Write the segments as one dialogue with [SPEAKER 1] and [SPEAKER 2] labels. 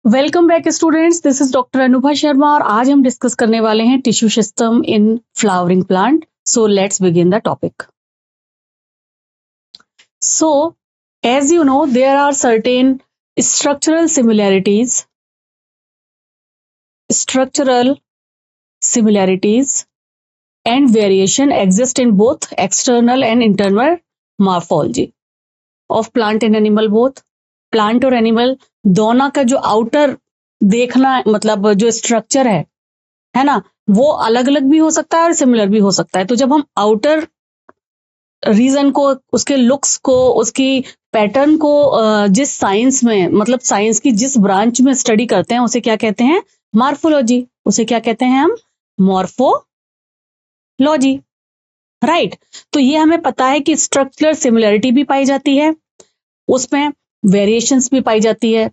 [SPEAKER 1] Welcome back students, this is doctor Anubha Sharma और आज हम डिस्कस करने वाले हैं tissue system in flowering plant. So let's begin the topic. So as you know there are certain structural similarities and variation exist in both external and internal morphology of plant and animal both. Plant और animal दोनों का जो outer देखना मतलब जो structure है ना, वो अलग अलग भी हो सकता है और सिमिलर भी हो सकता है. तो जब हम आउटर रीजन को, उसके लुक्स को, उसकी पैटर्न को जिस साइंस में मतलब साइंस की जिस ब्रांच में स्टडी करते हैं उसे क्या कहते हैं? मॉर्फोलॉजी. उसे क्या कहते हैं हम? मॉर्फोलॉजी. राइट. तो ये हमें पता है कि स्ट्रक्चरल सिमिलरिटी भी पाई जाती है, उसमें वेरिएशंस भी पाई जाती है.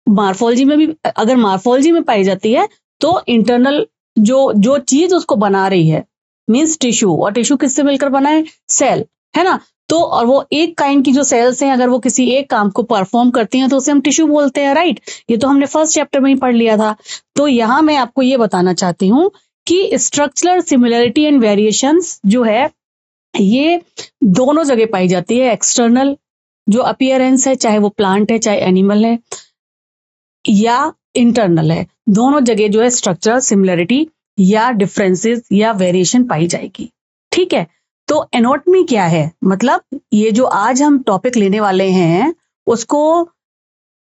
[SPEAKER 1] मॉर्फोलॉजी में भी अगर मॉर्फोलॉजी में पाई जाती है तो इंटरनल जो चीज उसको बना रही है मींस टिश्यू, और टिश्यू किससे मिलकर बना है? सेल, है ना. तो और वो एक काइंड की जो सेल्स हैं अगर वो किसी एक काम को परफॉर्म करती हैं तो उसे हम टिश्यू बोलते हैं. राइट. ये तो हमने फर्स्ट चैप्टर में ही पढ़ लिया था. तो यहां मैं आपको ये बताना चाहती हूं कि स्ट्रक्चरल सिमिलरिटी एंड वेरिएशंस जो है ये दोनों जगह पाई जाती है. एक्सटर्नल जो अपीयरेंस है, चाहे वो प्लांट है चाहे एनिमल है, या इंटरनल है, दोनों जगह जो है स्ट्रक्चरल सिमिलरिटी या डिफरेंसेस या वेरिएशन पाई जाएगी. ठीक है. तो एनाटॉमी क्या है? मतलब ये जो आज हम टॉपिक लेने वाले हैं उसको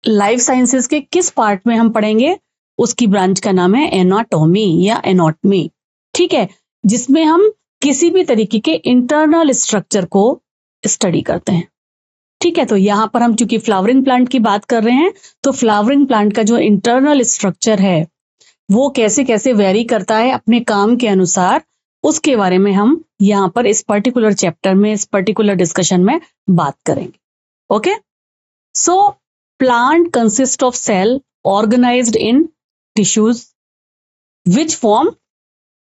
[SPEAKER 1] लाइफ साइंसेस के किस पार्ट में हम पढ़ेंगे? उसकी ब्रांच का नाम है एनाटॉमी या एनाटॉमी. ठीक है. जिसमें हम किसी भी तरीके के इंटरनल स्ट्रक्चर को स्टडी करते हैं. ठीक है. तो यहां पर हम चूंकि फ्लावरिंग प्लांट की बात कर रहे हैं तो फ्लावरिंग प्लांट का जो इंटरनल स्ट्रक्चर है वो कैसे कैसे वेरी करता है अपने काम के अनुसार, उसके बारे में हम यहां पर इस पर्टिकुलर चैप्टर में, इस पर्टिकुलर डिस्कशन में बात करेंगे. Okay. So plant consist of cell organised in tissues which form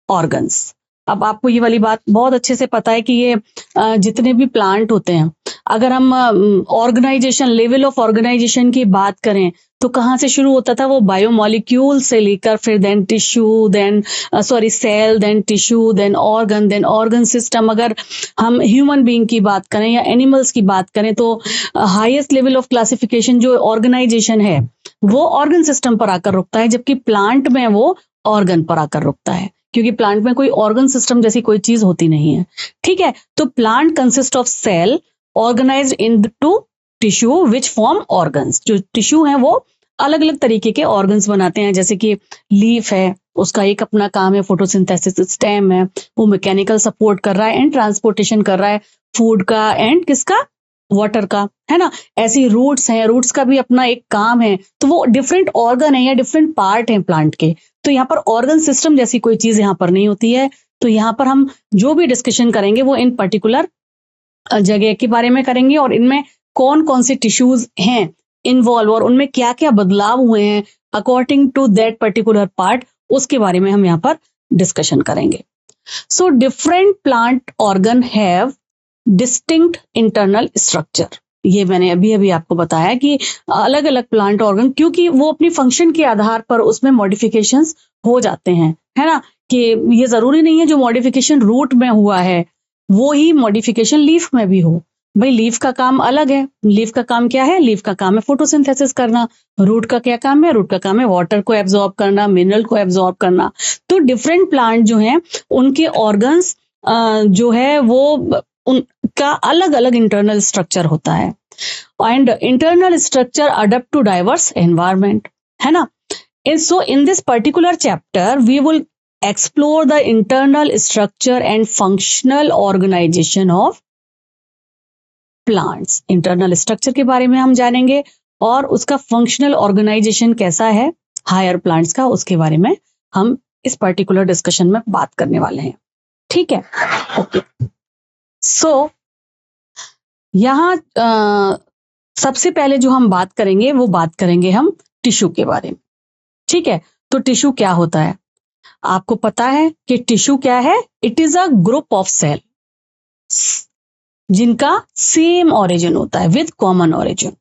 [SPEAKER 1] organs. अब आपको ये वाली बात बहुत अच्छे से पता है कि ये जितने भी प्लांट होते हैं, अगर हम ऑर्गेनाइजेशन, लेवल ऑफ ऑर्गेनाइजेशन की बात करें तो कहाँ से शुरू होता था? वो बायोमोलिक्यूल से लेकर फिर then tissue, then cell, then tissue, then organ system. अगर हम ह्यूमन बीइंग की बात करें या एनिमल्स की बात करें तो हाईएस्ट लेवल ऑफ क्लासिफिकेशन जो ऑर्गेनाइजेशन है वो ऑर्गन सिस्टम पर आकर रुकता है, जबकि प्लांट में वो ऑर्गन पर आकर रुकता है, क्योंकि प्लांट में कोई ऑर्गन सिस्टम जैसी कोई चीज होती नहीं है. ठीक है. तो plant consist of cell organised into tissue which form organs. जो टिश्यू है वो अलग अलग तरीके के ऑर्गन्स बनाते हैं. जैसे कि लीफ है, उसका एक अपना काम है फोटोसिंथेसिस. स्टेम है, वो मैकेनिकल सपोर्ट कर रहा है एंड ट्रांसपोर्टेशन कर रहा है फूड का एंड किसका? वाटर का, है ना. ऐसी रूट्स हैं, रूट्स का भी अपना एक काम है. तो वो डिफरेंट ऑर्गन है या डिफरेंट पार्ट हैं प्लांट के. तो यहाँ पर ऑर्गन सिस्टम जैसी कोई चीज यहाँ पर नहीं होती है. तो यहाँ पर हम जो भी डिस्कशन करेंगे वो इन पर्टिकुलर जगह के बारे में करेंगे और इनमें कौन कौन से टिश्यूज हैं इन्वॉल्व और उनमें क्या क्या बदलाव हुए हैं according to that particular part, उसके बारे में हम यहाँ पर डिस्कशन करेंगे. So different plant organ have distinct internal structure. ये मैंने अभी अभी आपको बताया कि अलग अलग प्लांट ऑर्गन, क्योंकि वो अपनी फंक्शन के आधार पर उसमें मॉडिफिकेशंस हो जाते हैं, है ना. कि ये जरूरी नहीं है जो मॉडिफिकेशन रूट में हुआ है वो ही मॉडिफिकेशन लीफ में भी हो. भाई लीफ का काम अलग है. लीफ का काम क्या है? लीफ का काम है फोटोसिंथेसिस करना. रूट का क्या काम है? रूट का काम है वाटर को एब्जॉर्ब करना, मिनरल को एब्जॉर्ब करना. तो डिफरेंट प्लांट जो हैं उनके ऑर्गन्स जो है वो उनका अलग अलग इंटरनल स्ट्रक्चर होता है and internal structure adapt to diverse environment, है ना. So in this particular chapter we will explore the internal structure and functional organization of plants. internal structure के बारे में हम जानेंगे और उसका functional organization कैसा है हायर प्लांट्स का, उसके बारे में हम इस पर्टिकुलर डिस्कशन में बात करने वाले हैं. ठीक है. ओके. सो यहाँ सबसे पहले जो हम बात करेंगे वो बात करेंगे हम टिश्यू के बारे में. ठीक है. तो टिश्यू क्या होता है? आपको पता है कि टिश्यू क्या है? It is a group of cell जिनका सेम ऑरिजिन होता है विद कॉमन ऑरिजिन.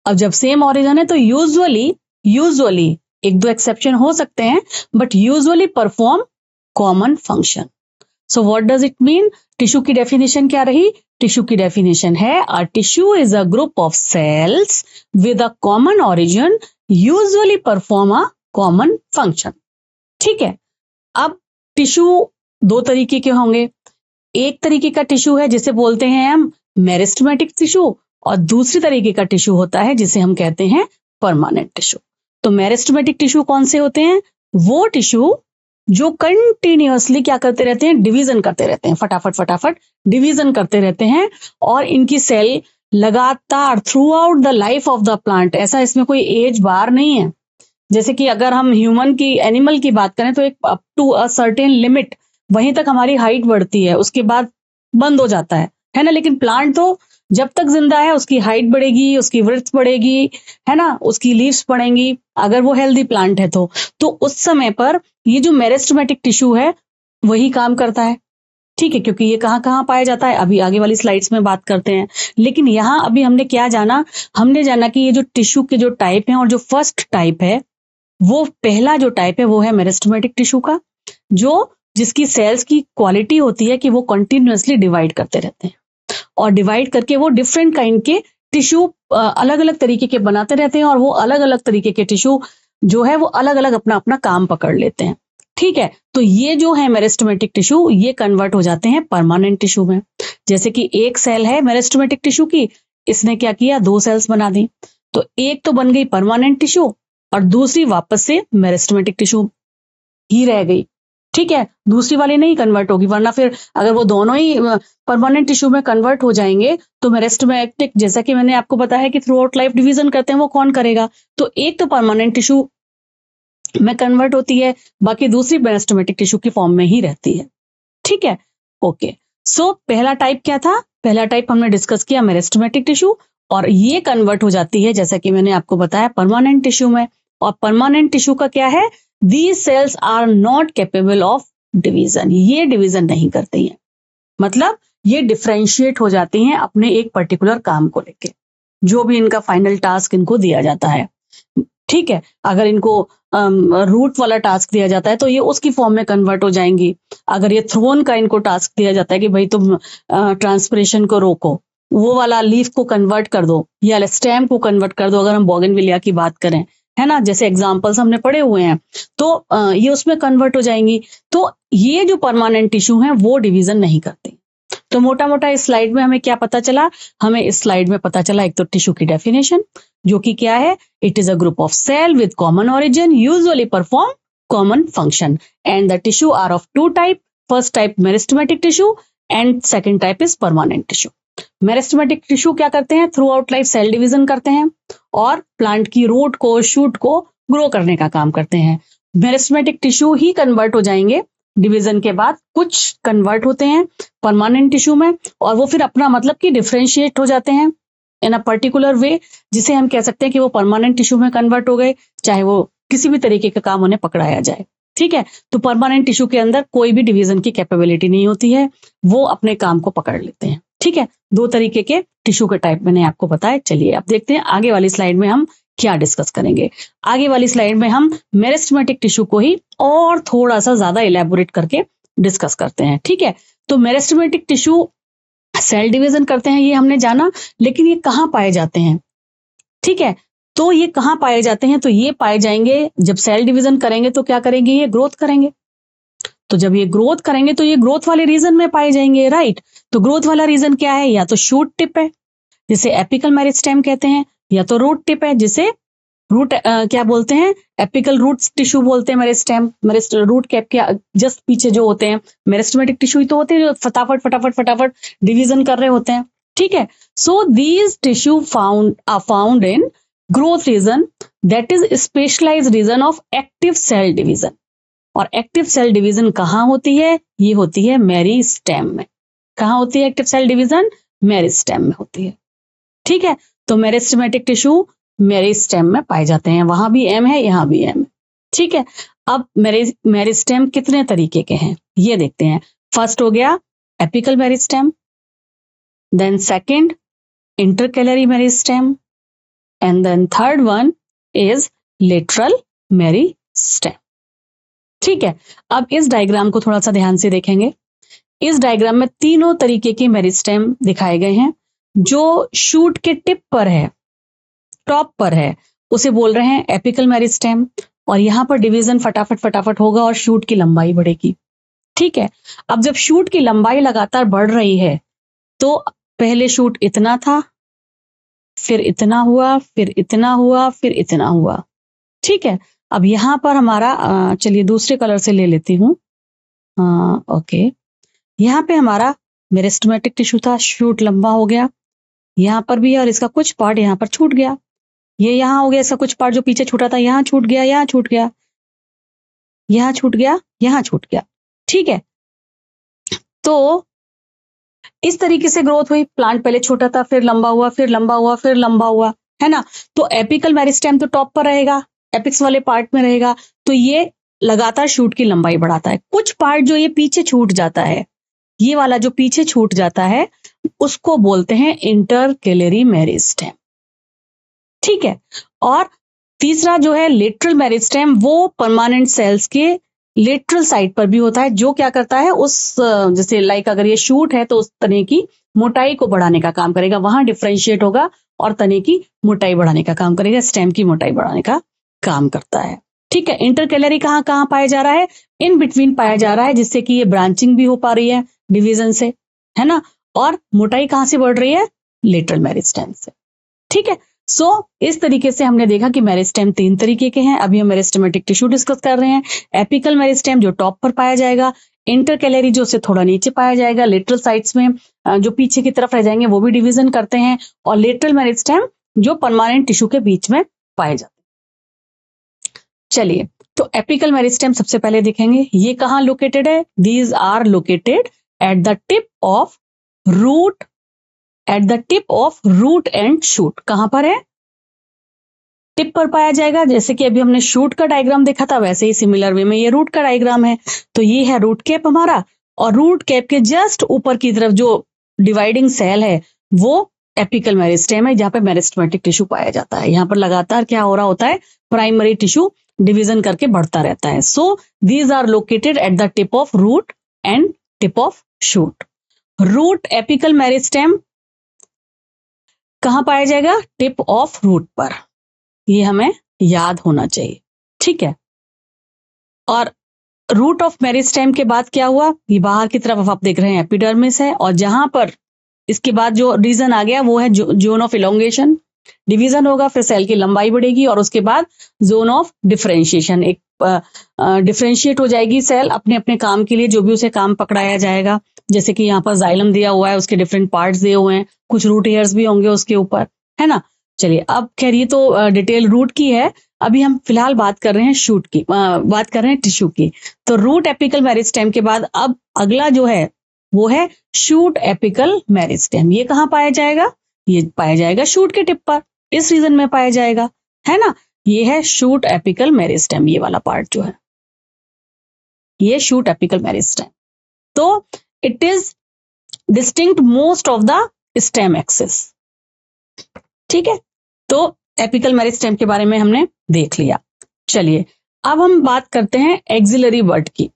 [SPEAKER 1] अब जब सेम ऑरिजिन है तो यूजुअली यूजुअली, एक दो एक्सेप्शन हो सकते हैं, but usually perform common function. So what does it mean? Tissue की डेफिनेशन क्या रही? टिश्यू की डेफिनेशन है a tissue is a group of cells with a common origin usually perform a common function. ठीक है, अब टिश्यू दो तरीके के होंगे। एक तरीके का टिश्यू है जिसे बोलते हैं हम मेरिस्टेमेटिक टिश्यू, और दूसरी तरीके का टिश्यू होता है जिसे हम कहते हैं परमानेंट टिश्यू। तो मेरिस्टेमेटिक टिश्यू कौन से होते हैं? वो टिश्यू जो कंटिन्यूअसली क्या करते रहते हैं? डिवीजन करते रहते हैं, फटाफट फटाफट डिवीजन करते रहते हैं, और इनकी सेल लगातार through out the life of the plant, ऐसा इसमें कोई एज बार नहीं है। जैसे कि अगर हम ह्यूमन की, एनिमल की बात करें तो एक up to a certain limit, वहीं तक हमारी हाइट बढ़ती है, उसके बाद बंद हो जाता है ना। लेकिन प्लांट तो जब तक जिंदा है उसकी हाइट बढ़ेगी, उसकी वृत्त बढ़ेगी, है ना, उसकी लीव्स बढ़ेंगी, अगर वो हेल्दी प्लांट है तो उस समय पर ये जो मेरिस्टेमेटिक टिश्यू है वही काम करता है। ठीक है, क्योंकि ये कहाँ कहाँ पाया जाता है अभी आगे वाली स्लाइड्स में बात करते हैं। लेकिन यहाँ अभी हमने क्या जाना? हमने जाना कि ये जो टिश्यू के जो टाइप हैं, और जो फर्स्ट टाइप है, वो पहला जो टाइप है वो है मेरिस्टेमेटिक टिश्यू का, जो जिसकी सेल्स की क्वालिटी होती है कि वो कंटिन्यूअसली डिवाइड करते रहते हैं, और डिवाइड करके वो डिफरेंट काइंड के टिश्यू अलग अलग तरीके के बनाते रहते हैं, और वो अलग अलग तरीके के टिश्यू जो है वो अलग अलग अपना अपना काम पकड़ लेते हैं। ठीक है, तो ये जो है मेरिस्टेमेटिक टिश्यू, ये कन्वर्ट हो जाते हैं परमानेंट टिश्यू में। जैसे कि एक सेल है मेरिस्टेमेटिक टिश्यू की, इसने क्या किया? दो सेल्स बना दी, तो एक तो बन गई परमानेंट टिश्यू और दूसरी वापस से मेरिस्टेमेटिक टिश्यू ही रह गई। ठीक है, दूसरी वाली नहीं कन्वर्ट होगी, वरना फिर अगर वो दोनों ही परमानेंट टिश्यू में कन्वर्ट हो जाएंगे तो मेरिस्टेमेटिक, जैसा कि मैंने आपको बताया कि थ्रू आउट लाइफ डिवीजन करते हैं, वो कौन करेगा? तो एक तो परमानेंट टिश्यू में कन्वर्ट होती है, बाकी दूसरी मेरिस्टेमेटिक टिश्यू की फॉर्म में ही रहती है। ठीक है, ओके। सो पहला टाइप क्या था? पहला टाइप हमने डिस्कस किया मेरिस्टेमेटिक टिश्यू, और ये कन्वर्ट हो जाती है जैसा कि मैंने आपको बताया परमानेंट टिश्यू में। और परमानेंट टिश्यू का क्या है? These cells are not capable of division, ये डिवीजन नहीं करती हैं, मतलब ये डिफरेंशिएट हो जाती हैं अपने एक पर्टिकुलर काम को लेके, जो भी इनका फाइनल टास्क इनको दिया जाता है। ठीक है, अगर इनको रूट वाला टास्क दिया जाता है तो ये उसकी फॉर्म में कन्वर्ट हो जाएंगी। अगर ये थ्रोन का इनको टास्क दिया जाता है कि भाई तुम ट्रांसपिरेशन को रोको, वो वाला लीफ को कन्वर्ट कर दो या स्टेम को कन्वर्ट कर दो, अगर हम बोगनविलिया की बात करें, है ना, जैसे एग्जाम्पल्स हमने पढ़े हुए हैं, तो ये उसमें कन्वर्ट हो जाएंगी। तो ये जो परमानेंट टिश्यू है वो डिवीजन नहीं करती। तो मोटा मोटा इस स्लाइड में हमें क्या पता चला? हमें इस स्लाइड में पता चला एक तो टिश्यू की डेफिनेशन, जो कि क्या है? It is a group of cell with common origin usually perform common function, and the tissue are of two type, first type meristematic tissue and second type is permanent tissue. Meristematic tissue क्या करते हैं? Throughout life cell division करते हैं और plant की root को, shoot को grow करने का काम करते हैं। मेरिस्टेमेटिक टिश्यू ही कन्वर्ट हो जाएंगे डिवीजन के बाद, कुछ कन्वर्ट होते हैं परमानेंट टिश्यू में, और वो फिर अपना मतलब कि डिफरेंशिएट हो जाते हैं इन अ पर्टिकुलर वे, जिसे हम कह सकते हैं कि वो परमानेंट टिश्यू में कन्वर्ट हो गए, चाहे वो किसी भी तरीके का काम उन्हें पकड़ाया जाए। ठीक है, तो परमानेंट टिश्यू के अंदर कोई भी डिवीजन की कैपेबिलिटी नहीं होती है, वो अपने काम को पकड़ लेते हैं। ठीक है, दो तरीके के टिश्यू के टाइप मैंने आपको बताया। चलिए अब देखते हैं आगे वाली स्लाइड में हम क्या डिस्कस करेंगे। आगे वाली स्लाइड में हम मेरिस्टेमेटिक टिश्यू को ही और थोड़ा सा ज्यादा इलेबोरेट करके डिस्कस करते हैं। ठीक है, तो मेरिस्टेमेटिक टिश्यू सेल डिवीजन करते हैं, ये हमने जाना, लेकिन ये कहाँ पाए जाते हैं? ठीक है, तो ये कहाँ पाए जाते हैं? तो ये पाए जाएंगे जब सेल डिवीजन करेंगे तो क्या करेंगे? ये ग्रोथ करेंगे। तो जब ये ग्रोथ करेंगे तो ये ग्रोथ वाले रीजन में पाए जाएंगे, राइट। तो ग्रोथ वाला रीजन क्या है? या तो शूट टिप है जिसे एपिकल मेरिस्टेम कहते हैं, या तो रूट टिप है जिसे रूट क्या बोलते हैं? एपिकल रूट टिश्यू बोलते हैं। मेरिस्टेम, रूट कैप के जस्ट पीछे जो होते हैं मेरिस्टेमेटिक टिश्यू ही तो होते हैं, जो फटाफट फटाफट फटाफट डिवीजन कर रहे होते हैं। ठीक है, so these tissue found in growth region, that is specialised region of active cell division. और एक्टिव सेल डिवीजन कहाँ होती है? ये होती है मेरिस्टेम में। कहाँ होती है एक्टिव सेल डिवीजन? मेरिस्टेम में होती है। ठीक है, तो मेरिस्टेमेटिक टिश्यू मेरिस्टेम में पाए जाते हैं, वहां भी एम है, यहां भी एम है। ठीक है, अब मेरिस्टेम कितने तरीके के हैं ये देखते हैं। फर्स्ट हो गया apical meristem, then second intercalary meristem, and then third one is lateral meristem. ठीक है, अब इस डायग्राम को थोड़ा सा ध्यान से देखेंगे। इस डायग्राम में तीनों तरीके के मेरिस्टेम दिखाए गए हैं। जो शूट के टिप पर है, टॉप पर है, उसे बोल रहे हैं एपिकल मेरिस्टेम, और यहां पर डिवीजन फटाफट फटाफट होगा और शूट की लंबाई बढ़ेगी। ठीक है, अब जब शूट की लंबाई लगातार बढ़ रही है तो पहले शूट इतना था, फिर इतना हुआ, फिर इतना हुआ, फिर इतना हुआ। ठीक है, अब यहां पर हमारा चलिए दूसरे कलर से ले लेती हूं। ओके, यहाँ पे हमारा मेरिस्टेमेटिक टिश्यू था, शूट लंबा हो गया, यहाँ पर भी है, और इसका कुछ पार्ट यहाँ पर छूट गया। ये यहाँ हो गया, इसका कुछ पार्ट जो पीछे छूटा था यहाँ छूट गया, यहाँ छूट गया, यहाँ छूट गया, यहाँ छूट गया। ठीक है, तो इस तरीके से ग्रोथ हुई। प्लांट पहले छोटा था, फिर लंबा हुआ, फिर लंबा हुआ, फिर लंबा हुआ, है ना। तो एपिकल मेरिस्टेम तो टॉप पर रहेगा, एपिक्स वाले पार्ट में रहेगा, तो ये लगातार शूट की लंबाई बढ़ाता है। कुछ पार्ट जो ये पीछे छूट जाता है, ये वाला जो पीछे छूट जाता है, उसको बोलते हैं इंटरकेलरी मेरिस्टेम। ठीक है, और तीसरा जो है लेटरल मेरिस्टेम, वो परमानेंट सेल्स के लेटरल साइड पर भी होता है, जो क्या करता है, उस जैसे लाइक अगर ये शूट है तो उस तने की मोटाई को बढ़ाने का काम करेगा, वहां डिफरेंशिएट होगा और तने की मोटाई बढ़ाने का काम करेगा, स्टेम की मोटाई बढ़ाने का काम करता है। ठीक है, इंटरकेलरी कहाँ कहाँ पाया जा रहा है, इन बिटवीन पाया जा रहा है, जिससे कि ये ब्रांचिंग भी हो पा रही है डिवीजन से, है ना, और मोटाई कहां से बढ़ रही है, लेटरल मेरिस्टेम से। ठीक है, सो इस तरीके से हमने देखा कि मेरिस्टेम तीन तरीके के हैं। अभी हम मेरिस्टेमेटिक टिश्यू डिस्कस कर रहे हैं। एपिकल मेरिस्टेम जो टॉप पर पाया जाएगा, इंटरकेलरी जो से थोड़ा नीचे पाया जाएगा, लेटरल साइड्स में जो पीछे की तरफ रह जाएंगे वो भी डिवीजन करते हैं, और लेटरल मेरिस्टेम जो परमानेंट टिश्यू के बीच में पाए जाते हैं। चलिए, तो एपिकल मेरिस्टेम सबसे पहले देखेंगे, ये कहाँ लोकेटेड है। These are located at the tip of root, at the tip of root and shoot. कहां पर है, टिप पर पाया जाएगा। जैसे कि अभी हमने शूट का डायग्राम देखा था, वैसे ही सिमिलर वे में ये रूट का डायग्राम है। तो ये है रूट कैप हमारा, और रूट कैप के जस्ट ऊपर की तरफ जो डिवाइडिंग सेल है वो एपिकल मेरिस्टेम है, जहां पे मेरिस्टेमेटिक टिश्यू पाया जाता है। यहाँ पर लगातार क्या हो रहा होता है, प्राइमरी टिश्यू डिवीजन करके बढ़ता रहता है। So these are located at the tip of root and tip of shoot. Root apical meristem कहां पाया जाएगा, टिप ऑफ रूट पर, ये हमें याद होना चाहिए। ठीक है, और रूट ऑफ मेरिस्टेम के बाद क्या हुआ, ये बाहर की तरफ आप देख रहे हैं एपिडर्मिस है, और जहां पर इसके बाद जो रीजन आ गया वो है जोन ऑफ इलोंगेशन, डिवीजन होगा, फिर सेल की लंबाई बढ़ेगी, और उसके बाद जोन ऑफ डिफरेंशिएशन, एक डिफरेंशिएट हो जाएगी सेल अपने अपने काम के लिए, जो भी उसे काम पकड़ाया जाएगा। जैसे कि यहाँ पर जाइलम दिया हुआ है, उसके डिफरेंट पार्ट्स दिए हुए हैं, कुछ रूट हेयर्स भी होंगे उसके ऊपर, है ना। चलिए, अब खैर ये तो डिटेल रूट की है, अभी हम फिलहाल बात कर रहे हैं शूट की, बात कर रहे हैं टिश्यू की। तो रूट एपिकल मेरिस्टेम के बाद अब अगला जो है वो है शूट एपिकल मेरिस्टेम। ये कहाँ पाया जाएगा, ये पाया जाएगा शूट के टिप पर, इस रीजन में पाया जाएगा, है ना। ये है शूट एपिकल मेरिस्टेम, ये वाला पार्ट जो है ये शूट एपिकल मेरिस्टेम। तो it is distinct most of the stem axis. ठीक है, तो एपिकल मेरिस्टेम के बारे में हमने देख लिया। चलिए, अब हम बात करते हैं एक्सिलरी बर्ड की।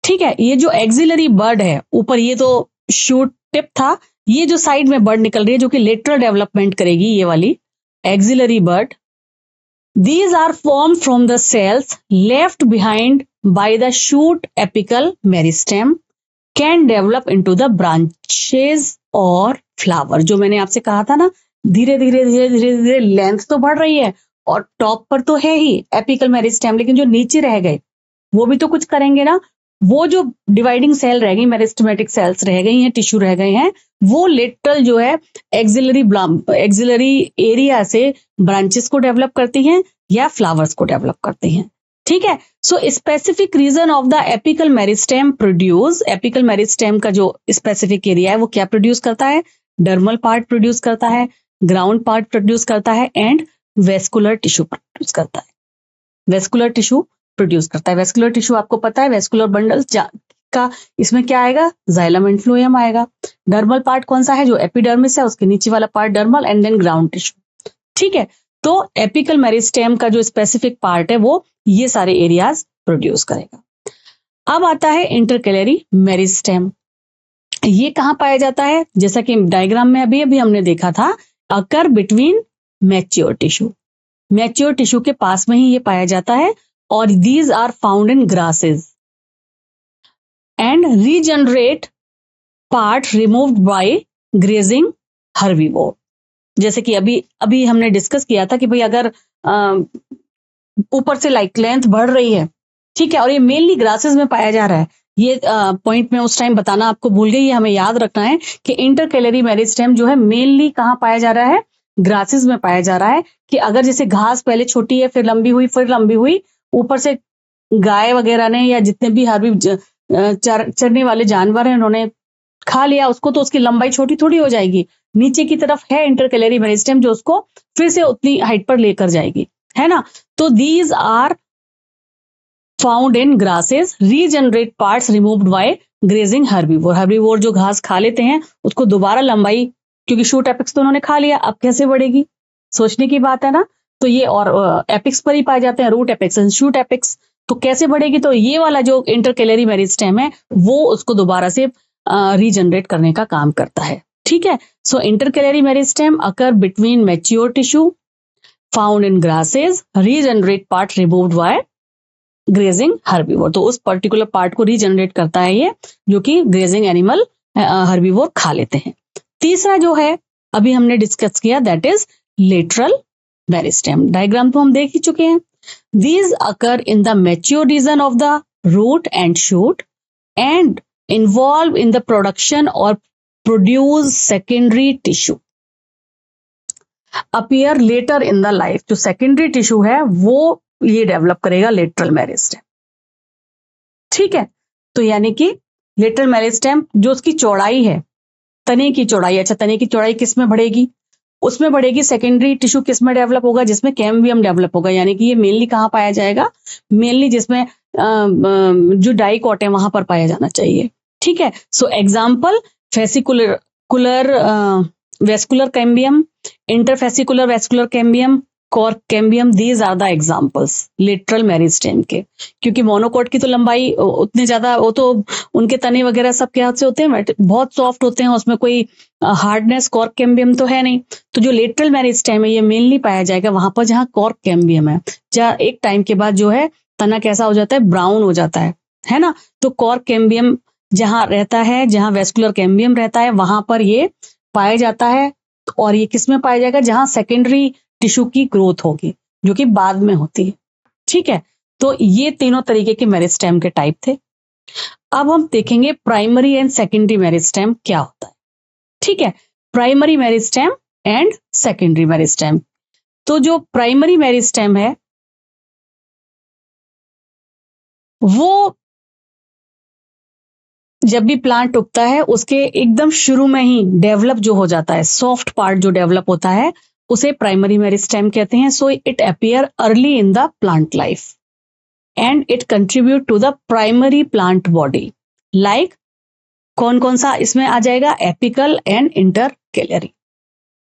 [SPEAKER 1] ठीक है, ये जो एक्सिलरी बर्ड है ऊपर, ये तो शूट टिप था, ये जो साइड में बर्ड निकल रही है जो कि लेटरल डेवलपमेंट करेगी, ये वाली axillary bud, these are formed from the cells left behind by the shoot apical meristem can develop into the branches or flower। जो मैंने आपसे कहा था ना, धीरे धीरे धीरे धीरे धीरे लेंथ तो बढ़ रही है, और टॉप पर तो है ही एपिकल मेरिस्टेम, लेकिन जो नीचे रह गए वो भी तो कुछ करेंगे ना। वो जो डिवाइडिंग सेल रह गई, मेरिस्टेमेटिक सेल्स रह गई हैं, टिश्यू रह गए हैं, वो लेटरल जो है एक्सिलरी एरिया से ब्रांचेस को डेवलप करती हैं या फ्लावर्स को डेवलप करती हैं। ठीक है, so specific region of the apical meristem produce, apical meristem का जो स्पेसिफिक एरिया है वो क्या प्रोड्यूस करता है, डर्मल पार्ट प्रोड्यूस करता है, ग्राउंड पार्ट प्रोड्यूस करता है, एंड वेस्कुलर टिश्यू प्रोड्यूस करता है। वेस्कुलर टिश्यू प्रोड्यूस करता है। वेस्कुलर टिश्यू आपको पता है, वेस्कुलर बंडल का इसमें क्या आएगा, जाइलम एंड फ्लोएम आएगा। डर्मल पार्ट कौन सा है, जो एपिडर्मिस है, उसके नीचे वाला part dermal, and then ground tissue. ठीक है, तो एपिकल मेरिस्टेम का जो स्पेसिफिक पार्ट है वो ये सारे एरियाज प्रोड्यूस करेगा। अब आता है इंटरकैलरी मेरिस्टेम। ये कहाँ पाया जाता है? जैसा कि डायग्राम में अभी अभी हमने देखा था, occur between mature tissue. Mature tissue के पास में ही ये पाया जाता है और these are found in grasses and regenerate part removed by grazing herbivore. जैसे कि अभी अभी हमने डिस्कस किया था कि भाई अगर ऊपर से लाइक लेंथ बढ़ रही है, ठीक है, और ये मेनली ग्रासेस में पाया जा रहा है, ये पॉइंट में उस टाइम बताना आपको भूल गई, ये हमें याद रखना है कि इंटरकैलरी मेरिस्टेम जो है मेनली कहाँ पाया जा रहा है? ग्रासेस में पाया जा रहा है। कि अगर जैसे घास पहले छोटी है, फिर लंबी हुई, फिर लंबी हुई, ऊपर से गाय वगैरह ने या जितने भी हर्बी चरने वाले जानवर हैं उन्होंने खा लिया उसको, तो उसकी लंबाई छोटी थोड़ी हो जाएगी। नीचे की तरफ है इंटरकैलरी मेरिस्टेम जो उसको फिर से उतनी हाइट पर लेकर जाएगी, है ना। तो these are found in grasses, regenerate parts removed by grazing herbivore. Herbivore जो घास खा लेते हैं उसको दोबारा लंबाई, क्योंकि शूट एपिक्स तो उन्होंने खा लिया, अब कैसे बढ़ेगी, सोचने की बात है ना। तो ये और एपिक्स पर ही पाए जाते हैं, root apex and shoot apex. तो कैसे बढ़ेगी? तो ये वाला जो इंटरकैलरी मेरिस्टेम है वो उसको दोबारा से रीजनरेट करने का काम करता है, ठीक है। So intercalary meristem occur between mature tissue found in grasses, regenerate part removed by grazing herbivore. तो उस पर्टिकुलर पार्ट को रीजनरेट करता है ये, जो कि ग्रेजिंग एनिमल हर्बीवोर खा लेते हैं। तीसरा जो है अभी हमने डिस्कस किया, that is lateral meristem. Diagram तो हम देख ही चुके हैं। These occur in the mature region of the root and shoot and involve in the production or produce secondary tissue. Appear later in the life. जो secondary tissue है वो ये develop करेगा लेटरल मेरिस्टेम, ठीक है। तो यानी कि लेटरल मेरिस्टेम जो उसकी चौड़ाई है, तने की चौड़ाई, अच्छा तने की चौड़ाई किस में बढ़ेगी? उसमें बढ़ेगी। सेकेंडरी टिश्यू किस में डेवलप होगा? जिसमें कैम्बियम डेवलप होगा। यानी कि ये मेनली कहाँ पाया जाएगा? मेनली जिसमें जो डाइकोट है वहां पर पाया जाना चाहिए, ठीक है। So example fascicular vascular cambium, interfascicular vascular cambium, cork cambium, these are the examples lateral meristem के। क्योंकि मोनोकोट की तो लंबाई उतने ज्यादा, वो तो उनके तने वगैरह सब क्या से होते हैं, बहुत सॉफ्ट होते हैं, उसमें कोई हार्डनेस कॉर्क कैम्बियम तो है नहीं। तो जो लेटरल मेरिस्टेम है ये मेनली पाया जाएगा वहां पर जहां कॉर्क कैम्बियम है, जहाँ एक टाइम के बाद जो है तना कैसा हो जाता है? ब्राउन हो जाता है ना। तो कॉर्क कैम्बियम जहां रहता है, जहां वेस्कुलर कैम्बियम रहता है, वहां पर ये पाया जाता है। और ये किस में पाया जाएगा? जहां सेकेंडरी टिश्यू की ग्रोथ होगी, जो कि बाद में होती है, ठीक है। तो ये तीनों तरीके के मेरिस्टेम के टाइप थे। अब हम देखेंगे प्राइमरी एंड सेकेंडरी मेरिस्टेम क्या होता है, ठीक है। Primary meristem and secondary meristem. तो जो प्राइमरी मेरिस्टेम है वो जब भी प्लांट उगता है उसके एकदम शुरू में ही डेवलप जो हो जाता है, सॉफ्ट पार्ट जो डेवलप होता है उसे प्राइमरी मेरिस्टेम कहते हैं। So it appear early in the plant life and it contribute to the primary plant body. Like कौन कौन सा इसमें आ जाएगा? एपिकल एंड इंटरकैलरी,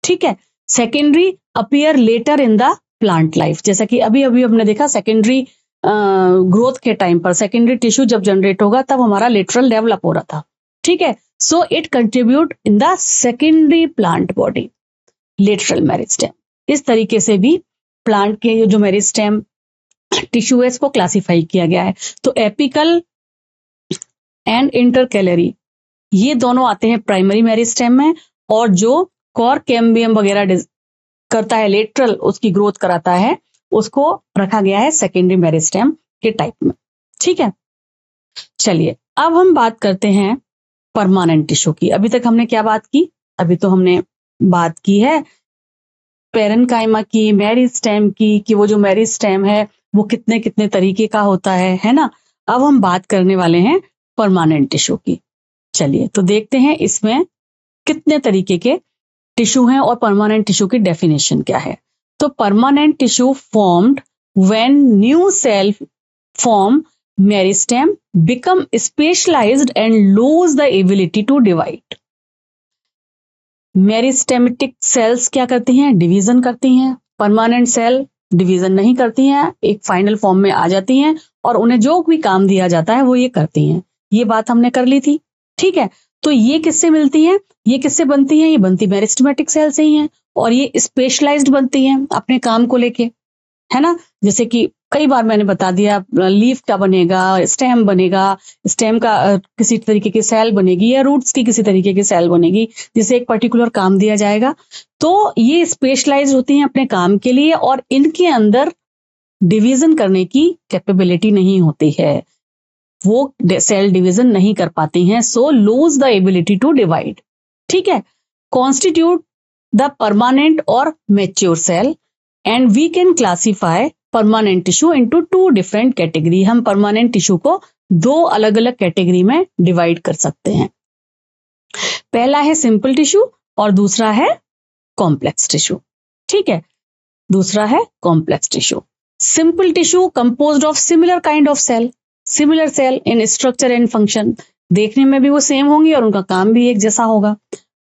[SPEAKER 1] ठीक है। Secondary appear later in the plant life, जैसा कि अभी अभी हमने देखा सेकेंडरी ग्रोथ के टाइम पर सेकेंडरी टिश्यू जब जनरेट होगा तब हमारा लेटरल डेवलप हो रहा था, ठीक है। So it contribute in the secondary plant body, lateral meristem. इस तरीके से भी प्लांट के जो मेरिस्टेम टिश्यू है इसको क्लासिफाई किया गया है। तो एपिकल एंड इंटरकैलरी ये दोनों आते हैं प्राइमरी मेरिस्टेम में, और जो कॉर्क कैम्बियम वगैरह करता है लेटरल, उसकी ग्रोथ कराता है, उसको रखा गया है सेकेंडरी मेरिस्टेम के टाइप में, ठीक है। चलिए अब हम बात करते हैं परमानेंट टिश्यू की। अभी तक हमने क्या बात की? अभी तो हमने बात की है पेरेन्काइमा की, मेरिस्टेम की, कि वो जो मेरिस्टेम है वो कितने कितने तरीके का होता है ना। अब हम बात करने वाले हैं परमानेंट टिश्यू की। चलिए तो देखते हैं इसमें कितने तरीके के टिश्यू हैं और परमानेंट टिश्यू की डेफिनेशन क्या है। तो permanent tissue formed when new cell form meristem become specialised and lose the ability to divide. Meristematic cells क्या करती हैं? डिवीजन करती हैं, परमानेंट सेल डिवीजन नहीं करती हैं, एक फाइनल फॉर्म में आ जाती हैं और उन्हें जो भी काम दिया जाता है वो ये करती हैं। ये बात हमने कर ली थी, ठीक है। तो ये किससे मिलती हैं, ये किससे बनती हैं, ये बनती मेरिस्टेमेटिक सेल से ही हैं और ये स्पेशलाइज्ड बनती हैं अपने काम को लेके, है ना। जैसे कि कई बार मैंने बता दिया, लीफ का बनेगा, स्टेम बनेगा, स्टेम का किसी तरीके की सेल बनेगी या रूट्स की किसी तरीके की सेल बनेगी जिसे एक पर्टिकुलर काम दिया जाएगा। तो ये स्पेशलाइज होती हैं अपने काम के लिए और इनके अंदर डिवीजन करने की कैपेबिलिटी नहीं होती है, वो सेल डिवीजन नहीं कर पाती हैं, so lose the ability to divide, ठीक है। कॉन्स्टिट्यूट द परमानेंट और mature cell and we can classify permanent tissue into 2 different category. हम परमानेंट टिश्यू को 2 अलग अलग कैटेगरी में डिवाइड कर सकते हैं। पहला है सिंपल टिश्यू और दूसरा है कॉम्प्लेक्स टिश्यू, ठीक है। दूसरा है complex tissue. Simple tissue composed of similar kind of cell, similar cell in structure and function, देखने में भी वो सेम होंगी और उनका काम भी एक जैसा होगा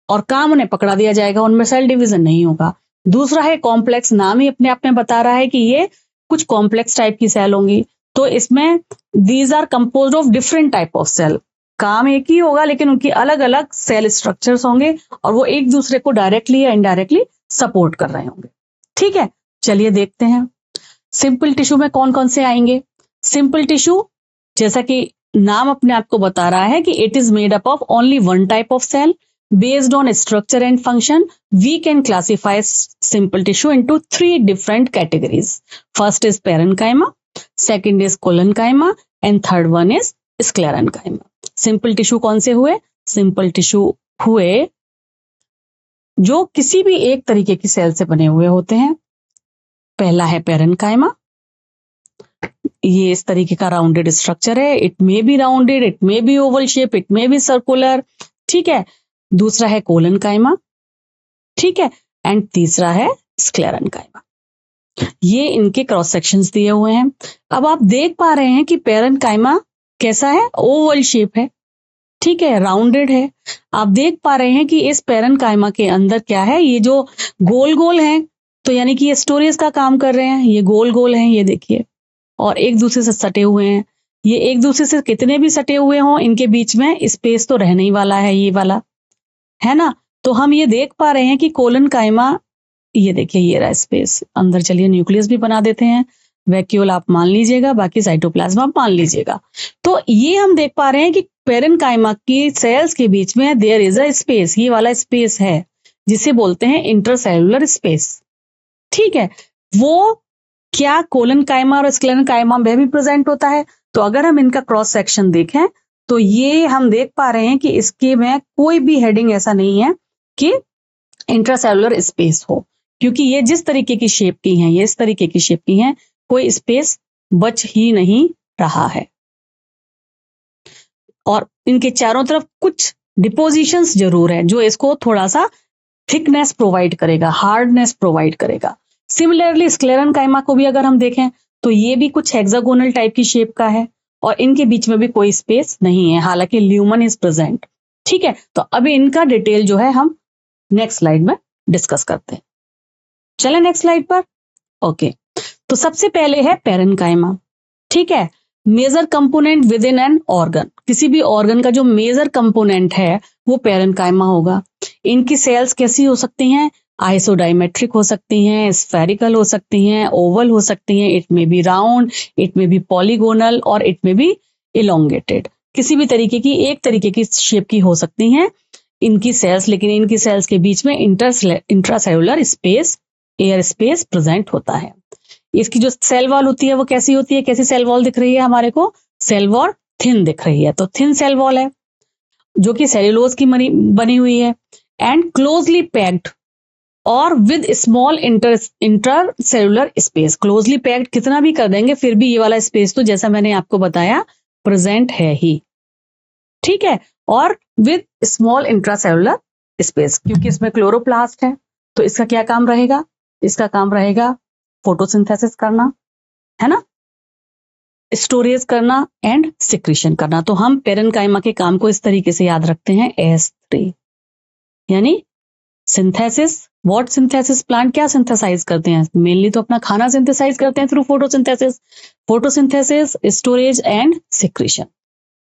[SPEAKER 1] और काम उन्हें पकड़ा दिया जाएगा, उनमें सेल डिवीजन नहीं होगा। दूसरा है कॉम्प्लेक्स, नाम ही अपने आप में बता रहा है कि ये कुछ कॉम्प्लेक्स टाइप की सेल होंगी। तो इसमें these are composed of different type of cell, काम एक ही होगा लेकिन उनकी अलग अलग सेल स्ट्रक्चर्स होंगे और वो एक दूसरे को डायरेक्टली या इनडायरेक्टली सपोर्ट कर रहे होंगे, ठीक है। चलिए देखते हैं सिंपल टिश्यू में कौन कौन से आएंगे। सिंपल टिश्यू जैसा कि नाम अपने आप को बता रहा है कि it is made up of only one type of cell based on structure and function. We can classify simple tissue into 3 different categories. First is parenchyma, second is collenchyma and third one is sclerenchyma. Simple tissue कौन से हुए? Simple tissue हुए जो किसी भी एक तरीके की सेल से बने हुए होते हैं। पहला है parenchyma, ये इस तरीके का राउंडेड स्ट्रक्चर है, it may B rounded, it may be oval shape, it may B circular, ठीक है। दूसरा है कोलेनकाइमा, ठीक है, एंड तीसरा है स्क्लेरेनकाइमा। ये इनके क्रॉस सेक्शंस दिए हुए हैं। अब आप देख पा रहे हैं कि पेरेनकाइमा कैसा है, ओवल शेप है, ठीक है, राउंडेड है। आप देख पा रहे हैं कि इस पेरेनकाइमा के अंदर क्या है, ये जो गोल गोल हैं तो यानी कि ये स्टोरेज का काम कर रहे हैं, ये गोल गोल हैं, ये देखिए, और एक दूसरे से सटे हुए हैं। ये एक दूसरे से कितने भी सटे हुए हों, इनके बीच में स्पेस तो रहने ही वाला है, ये वाला, है ना। तो हम ये देख पा रहे हैं कि कोलेनकाइमा, ये देखिए ये रहा स्पेस अंदर। चलिए न्यूक्लियस भी बना देते हैं, वैक्यूल आप मान लीजिएगा, बाकी साइटोप्लाज्म आप मान लीजिएगा। तो ये हम देख पा रहे हैं कि पेरेनकाइमा की सेल्स के बीच में देयर इज अ स्पेस, ये वाला स्पेस है जिसे बोलते हैं इंटरसेलुलर स्पेस, ठीक है। वो क्या कोलेनकाइमा और स्क्लेरेनकाइमा में भी प्रेजेंट होता है। तो अगर हम इनका क्रॉस सेक्शन देखें तो ये हम देख पा रहे हैं कि इसके में कोई भी हेडिंग ऐसा नहीं है कि इंट्रासेलुलर स्पेस हो, क्योंकि ये जिस तरीके की शेप की हैं, ये इस तरीके की शेप की हैं, कोई स्पेस बच ही नहीं रहा है। और इनके चारों तरफ कुछ डिपोजिशंस जरूर है जो इसको थोड़ा सा थिकनेस प्रोवाइड करेगा, हार्डनेस प्रोवाइड करेगा। सिमिलरली स्क्लेरेनकाइमा को भी अगर हम देखें तो ये भी कुछ हेक्सागोनल टाइप की शेप का है और इनके बीच में भी कोई स्पेस नहीं है, हालांकि ल्यूमन इज प्रेजेंट, ठीक है। तो अभी इनका डिटेल जो है हम नेक्स्ट स्लाइड में डिस्कस करते हैं। चले नेक्स्ट स्लाइड पर। ओके, तो सबसे पहले है पेरेनकाइमा, ठीक है। Major component within an organ, किसी भी ऑर्गन का जो मेजर कंपोनेंट है वो पेरेनकाइमा होगा। इनकी सेल्स कैसी हो सकती हैं, आइसोडाइमेट्रिक हो सकती हैं, स्फेरिकल हो सकती हैं, ओवल हो सकती हैं, it may be round, it may B polygonal और इट में बी इलोंगेटेड, किसी भी तरीके की एक तरीके की शेप की हो सकती हैं इनकी सेल्स। लेकिन इनकी सेल्स के बीच में intracellular space, air space present होता है। इसकी जो सेल वॉल होती है वो कैसी होती है, कैसी सेल वॉल दिख रही है हमारे को, सेल वॉल थिन दिख रही है। तो थिन सेल वॉल है जो कि सेल्यूलोज की बनी हुई है एंड क्लोजली पैक्ड और with small intercellular space. Closely packed कितना भी कर देंगे फिर भी ये वाला स्पेस तो जैसा मैंने आपको बताया प्रेजेंट है ही, ठीक है। और विद स्मॉल इंट्रासेलुलर स्पेस, क्योंकि इसमें क्लोरोप्लास्ट है तो इसका क्या काम रहेगा, इसका काम रहेगा फोटोसिंथेसिस करना, है ना, स्टोरेज करना एंड सिक्रीशन करना। तो हम पेरेनकाइमा के काम को इस तरीके से याद रखते हैं S3, यानी सिंथेसिस, व्हाट सिंथेसिस, प्लांट क्या सिंथेसाइज करते हैं? मेनली तो अपना खाना सिंथेसाइज करते हैं through photosynthesis, photosynthesis, storage and secretion.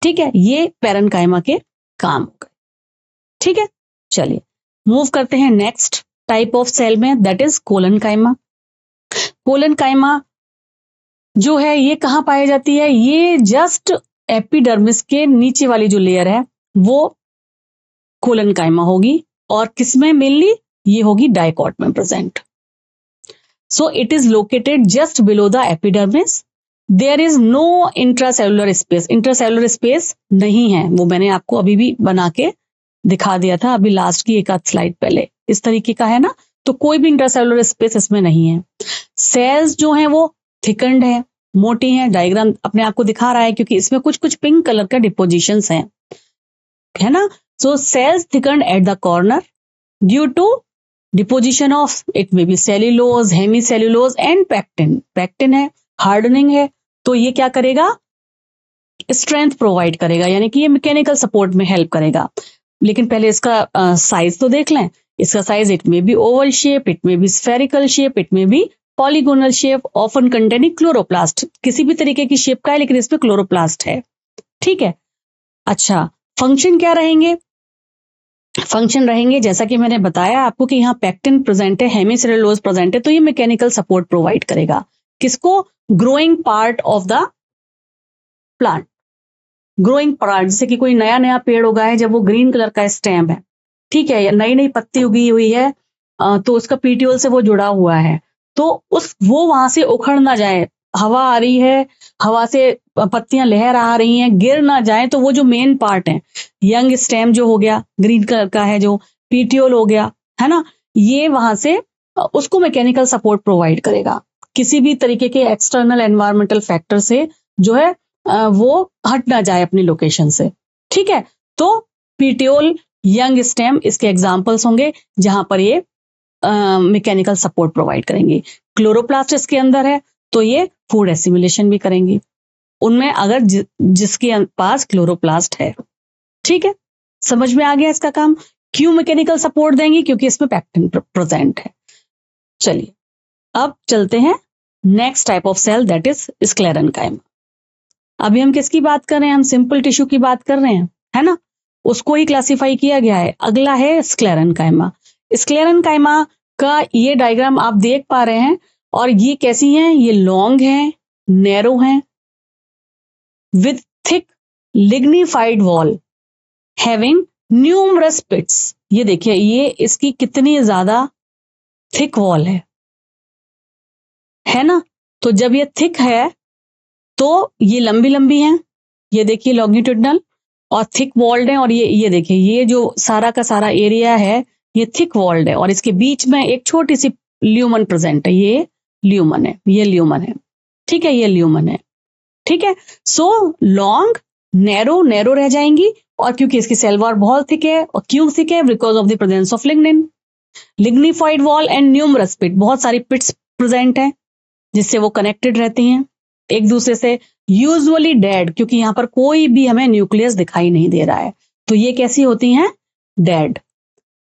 [SPEAKER 1] ठीक है, ये पैरेन्काइमा के काम हो गए। ठीक है, चलिए मूव करते हैं नेक्स्ट टाइप ऑफ सेल में, दैट इज कोलनकाइमा। कोलनकाइमा जो है ये कहाँ पाई जाती है? ये जस्ट एपिडर्मिस के नीचे वाली जो लेयर है वो कोलनकाइमा होगी, और किसमें मेनली? ये होगी डाइकॉट में present. So it is located just below the epidermis. There is no intracellular space, intracellular space नहीं है, वो मैंने आपको अभी भी बना के दिखा दिया था अभी लास्ट की एक आध स्लाइड पहले, इस तरीके का है ना। तो कोई भी इंट्रासेलुलर स्पेस इसमें नहीं है। सेल्स जो हैं वो थिकन्ड है, मोटी है, डायग्राम अपने आप को दिखा रहा है क्योंकि इसमें कुछ कुछ पिंक कलर का डिपोजिशंस हैं, है ना। So cells thickened at the corner due to deposition of, it may be cellulose, hemicellulose and pectin. Pectin है, हार्डनिंग है, तो ये क्या करेगा? स्ट्रेंथ प्रोवाइड करेगा, यानी कि ये मैकेनिकल सपोर्ट में हेल्प करेगा। लेकिन पहले इसका साइज तो देख लें। इसका size, it may be oval shape, it may B spherical shape, it may B polygonal shape, often containing chloroplast. किसी भी तरीके की शेप का है लेकिन इसमें क्लोरोप्लास्ट है। ठीक है, अच्छा फंक्शन क्या रहेंगे? फंक्शन रहेंगे जैसा कि मैंने बताया आपको कि यहाँ पैक्टिन प्रेजेंट है, हेमीसेल्यूलोज प्रेजेंट है, तो ये मैकेनिकल सपोर्ट प्रोवाइड करेगा। किसको? Growing part of the plant. Growing part, जैसे कि कोई नया नया पेड़ उगा है, जब वो ग्रीन कलर का स्टेम है, ठीक है, नई नई पत्ती उगी हुई है, तो उसका पीटीओल से वो जुड़ा हुआ है, तो वो वहां से उखड़ ना जाए, हवा आ रही है, हवा से पत्तियां लहर आ रही हैं, गिर ना जाए, तो वो जो मेन पार्ट है, यंग स्टेम जो हो गया ग्रीन कलर का है, जो पीटीओल हो गया, है ना, ये वहां से उसको मैकेनिकल सपोर्ट प्रोवाइड करेगा। किसी भी तरीके के एक्सटर्नल एनवायरमेंटल फैक्टर से जो है वो हट ना जाए अपनी लोकेशन से। ठीक है, तो पीटीओल, यंग स्टेम इसके एग्जाम्पल्स होंगे जहां पर ये मैकेनिकल सपोर्ट प्रोवाइड करेंगी। क्लोरोप्लास्ट इसके अंदर है, तो ये फूड एसिमिलेशन भी करेंगी उनमें, अगर जिसके पास क्लोरोप्लास्ट है। ठीक है, समझ में आ गया इसका काम? क्यों मैकेनिकल सपोर्ट देंगी? क्योंकि इसमें पैक्टिन प्रेजेंट है। चलिए अब चलते हैं next type of cell, that is sclerenchyma. अभी हम किसकी बात कर रहे हैं? हम सिंपल टिश्यू की बात कर रहे हैं, है ना, उसको ही क्लासिफाई किया गया है। अगला है स्क्लेरेन्काइमा। स्क्लेरेन्काइमा का ये डायग्राम आप देख पा रहे हैं, और ये कैसी हैं? ये लॉन्ग हैं, नैरो हैं, with thick lignified wall having numerous pits. ये देखिए, ये इसकी कितनी ज्यादा थिक वॉल है ना। तो जब ये थिक है तो ये लंबी लंबी हैं, ये देखिए लॉन्गिट्यूडनल और थिक वॉल्ड है, और ये देखिए ये जो सारा का सारा एरिया है ये थिक वॉल्ड है, और इसके बीच में एक छोटी सी ल्यूमन प्रेजेंट है, ये ल्यूमन है, ये ल्यूमन है। ठीक है, ये ल्यूमन है। ठीक है, सो लॉन्ग, नैरो रह जाएंगी, और क्योंकि इसकी सेल वॉल बहुत थिक है, और क्यों थिक है? Because of the presence of lignin, lignified wall and numerous pit, बहुत सारी पिट्स प्रेजेंट है जिससे वो कनेक्टेड रहती हैं एक दूसरे से। यूजुअली डेड, क्योंकि यहां पर कोई भी हमें न्यूक्लियस दिखाई नहीं दे रहा है, तो ये कैसी होती हैं? Dead,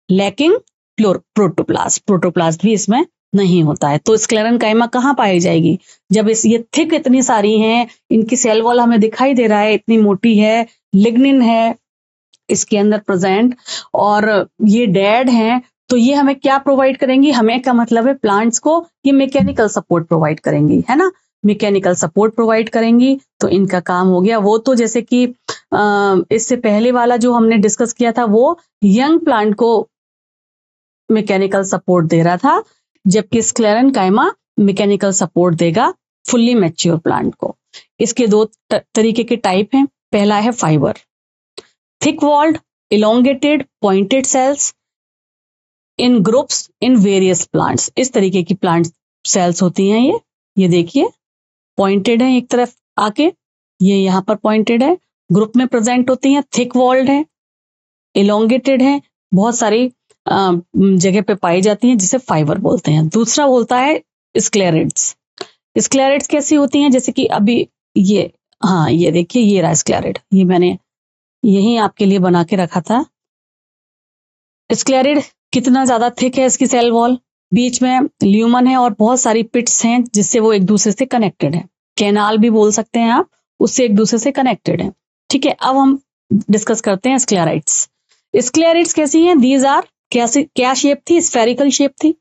[SPEAKER 1] lacking protoplast. प्रोटोप्लास्ट भी इसमें नहीं होता है। तो स्क्लेरेन्काइमा कहाँ पाई जाएगी? जब ये थिक इतनी सारी हैं, इनकी सेल वॉल हमें दिखाई दे रहा है, इतनी मोटी है, लिग्निन है इसके अंदर प्रेजेंट, और ये डेड हैं, तो ये हमें क्या प्रोवाइड करेंगी? हमें का मतलब है प्लांट्स को ये मैकेनिकल सपोर्ट प्रोवाइड करेंगी, है ना, मैकेनिकल सपोर्ट प्रोवाइड करेंगी। तो इनका काम हो गया। वो तो जैसे कि इससे पहले वाला जो हमने डिस्कस किया था वो यंग प्लांट को मैकेनिकल सपोर्ट दे रहा था, जबकि स्क्लेरेन्काइमा मैकेनिकल सपोर्ट देगा फुल्ली मैच्योर प्लांट को। इसके दो तरीके के टाइप हैं। पहला है fibre, thick walled, elongated, pointed cells in groups in various plants. इस तरीके की प्लांट सेल्स होती हैं ये देखिए पॉइंटेड है एक तरफ आके, ये यहां पर पॉइंटेड है, ग्रुप में प्रेजेंट होती हैं, थिक वॉल्ड है, इलोंगेटेड है, बहुत सारी जगह पे पाई जाती हैं, जिसे फाइबर बोलते हैं। दूसरा बोलता है स्क्लेरिड्स। स्क्लेरिड्स कैसी होती हैं? जैसे कि अभी ये, हाँ ये देखिए, ये रहा स्क्लेरिड, ये मैंने यही आपके लिए बना के रखा था। स्क्लेरिड कितना ज्यादा थिक है इसकी सेल वॉल, बीच में ल्यूमन है और बहुत सारी पिट्स हैं जिससे वो एक दूसरे से कनेक्टेड है, कैनाल भी बोल सकते हैं आप, उससे एक दूसरे से कनेक्टेड है। ठीक है, अब हम डिस्कस करते हैं स्क्लेराइड्स। स्क्लेराइड्स कैसी हैं? दीज आर कैसे, क्या शेप थी? स्फेरिकल शेप थी।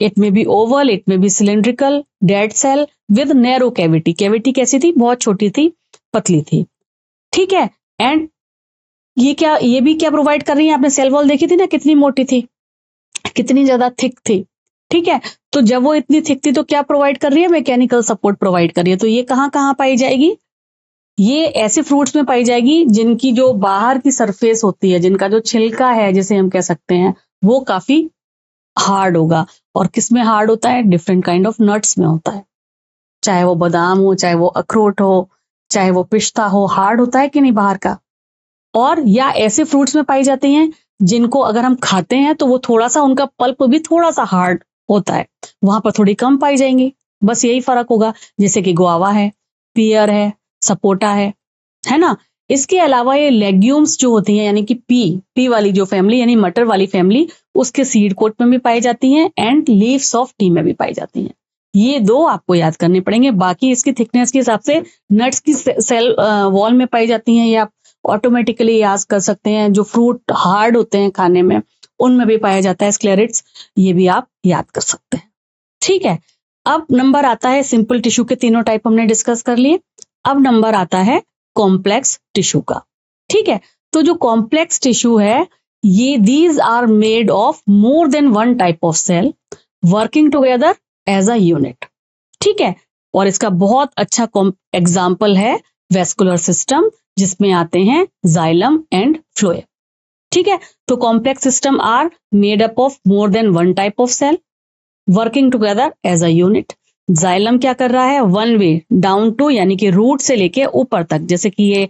[SPEAKER 1] It may be oval, it may be cylindrical, dead cell with narrow cavity. Cavity कैसी थी? बहुत छोटी थी, पतली थी। ठीक है, एंड ये भी क्या प्रोवाइड कर रही है? आपने सेल वॉल देखी थी ना, कितनी मोटी थी, कितनी ज्यादा थिक थी। ठीक है, तो जब वो इतनी थिक थी तो क्या प्रोवाइड कर रही है? मैकेनिकल सपोर्ट प्रोवाइड कर रही है। तो ये कहाँ कहाँ पाई जाएगी? ये ऐसे फ्रूट्स में पाई जाएगी जिनकी जो बाहर की सरफेस होती है, जिनका जो छिलका है जिसे हम कह सकते हैं, वो काफी हार्ड होगा। और किस में हार्ड होता है? डिफरेंट काइंड ऑफ नट्स में होता है, चाहे वो बादाम हो, चाहे वो अखरोट हो, चाहे वो पिस्ता हो, हार्ड होता है कि नहीं बाहर का। और या ऐसे फ्रूट्स में पाई जाती हैं जिनको अगर हम खाते हैं तो वो थोड़ा सा, उनका पल्प भी थोड़ा सा हार्ड होता है, वहां पर थोड़ी कम पाई जाएंगी। बस यही फर्क होगा, जैसे कि गुआवा है, पियर है, सपोटा है ना। इसके अलावा ये लेग्यूम्स जो होती हैं, यानी कि पी वाली जो फैमिली, यानी मटर वाली फैमिली, उसके सीड कोट में भी पाई जाती हैं एंड लीव्स ऑफ टी में भी पाई जाती हैं। ये दो आपको याद करने पड़ेंगे। बाकी इसकी थिकनेस के हिसाब से नट्स की सेल वॉल में पाई जाती हैं, ये आप ऑटोमेटिकली याद कर सकते हैं। जो फ्रूट हार्ड होते हैं खाने में, उनमें भी पाया जाता है स्क्लेरिड्स, ये भी आप याद कर सकते हैं। ठीक है, अब नंबर आता है सिंपल टिश्यू के, तीनों टाइप हमने डिस्कस कर लिए। अब नंबर आता है कॉम्प्लेक्स टिश्यू का। ठीक है, तो जो कॉम्प्लेक्स टिश्यू है, ये these are made of more than one type of cell working together as a unit. ठीक है, और इसका बहुत अच्छा एग्जाम्पल है वेस्कुलर सिस्टम, जिसमें आते हैं जाइलम एंड फ्लोएम। ठीक है, तो complex system are made up of more than one type of cell working together as a unit. Xylem क्या कर रहा है? वन वे डाउन टू, यानी कि रूट से लेके ऊपर तक। जैसे कि ये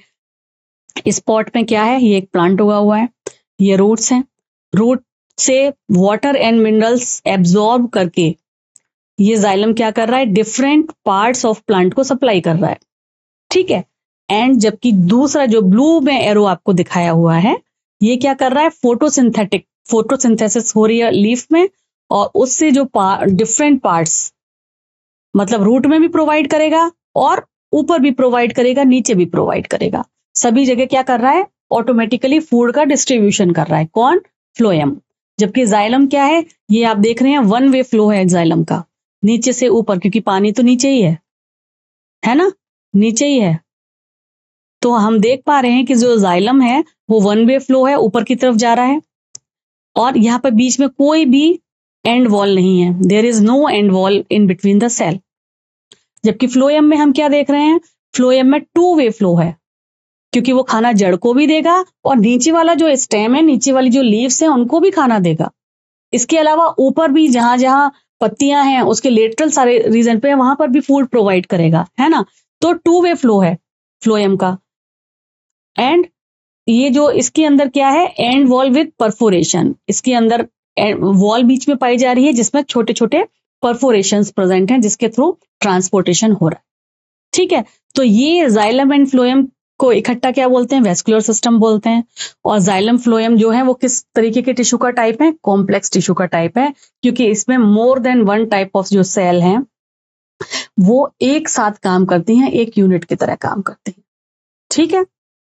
[SPEAKER 1] इस पॉट में क्या है? ये एक प्लांट उगा हुआ है, ये रूट्स हैं, रूट से वाटर एंड मिनरल्स एब्जॉर्ब करके ये जाइलम क्या कर रहा है? डिफरेंट पार्ट्स ऑफ प्लांट को सप्लाई कर रहा है। ठीक है, एंड जबकि दूसरा जो ब्लू में एरो आपको दिखाया हुआ है, ये क्या कर रहा है? फोटोसिंथेसिस हो रही है लीफ में, और उससे जो डिफरेंट पार्ट्स, मतलब रूट में भी प्रोवाइड करेगा और ऊपर भी प्रोवाइड करेगा, नीचे भी प्रोवाइड करेगा। सभी जगह क्या कर रहा है? ऑटोमेटिकली फूड का डिस्ट्रीब्यूशन कर रहा है। कौन? फ्लोएम। जबकि जाइलम क्या है? ये आप देख रहे हैं वन वे फ्लो है जाइलम का, नीचे से ऊपर, क्योंकि पानी तो नीचे ही है ना, नीचे ही है। तो हम देख पा रहे हैं कि जो जाइलम है वो वन वे फ्लो है, ऊपर की तरफ जा रहा है, और यहाँ पर बीच में कोई भी एंड वॉल नहीं है। There is no end wall in between the cell. जबकि फ्लोएम में हम क्या देख रहे हैं? फ्लोएम में टू वे फ्लो है, क्योंकि वो खाना जड़ को भी देगा और नीचे वाला जो स्टेम है, नीचे वाली जो लीव्स है, उनको भी खाना देगा। इसके अलावा ऊपर भी जहां जहां पत्तियां हैं, उसके लेटरल सारे रीजन पे, वहां पर भी फूड प्रोवाइड करेगा, है ना। तो टू वे फ्लो है फ्लोएम का। एंड ये जो इसके अंदर क्या है? And wall with perforation. इसके अंदर वॉल बीच में पाई जा रही है, जिसमें छोटे छोटे परफोरेशंस प्रेजेंट हैं, जिसके थ्रू ट्रांसपोर्टेशन हो रहा है। ठीक है, तो ये जाइलम एंड फ्लोएम को इकट्ठा क्या बोलते हैं? वेस्कुलर सिस्टम बोलते हैं। और जाइलम फ्लोएम जो है वो किस तरीके के टिश्यू का टाइप है? कॉम्प्लेक्स टिश्यू का टाइप है, क्योंकि इसमें मोर देन वन टाइप ऑफ जो सेल हैं वो एक साथ काम करती हैं, एक यूनिट की तरह काम करती हैं। ठीक है,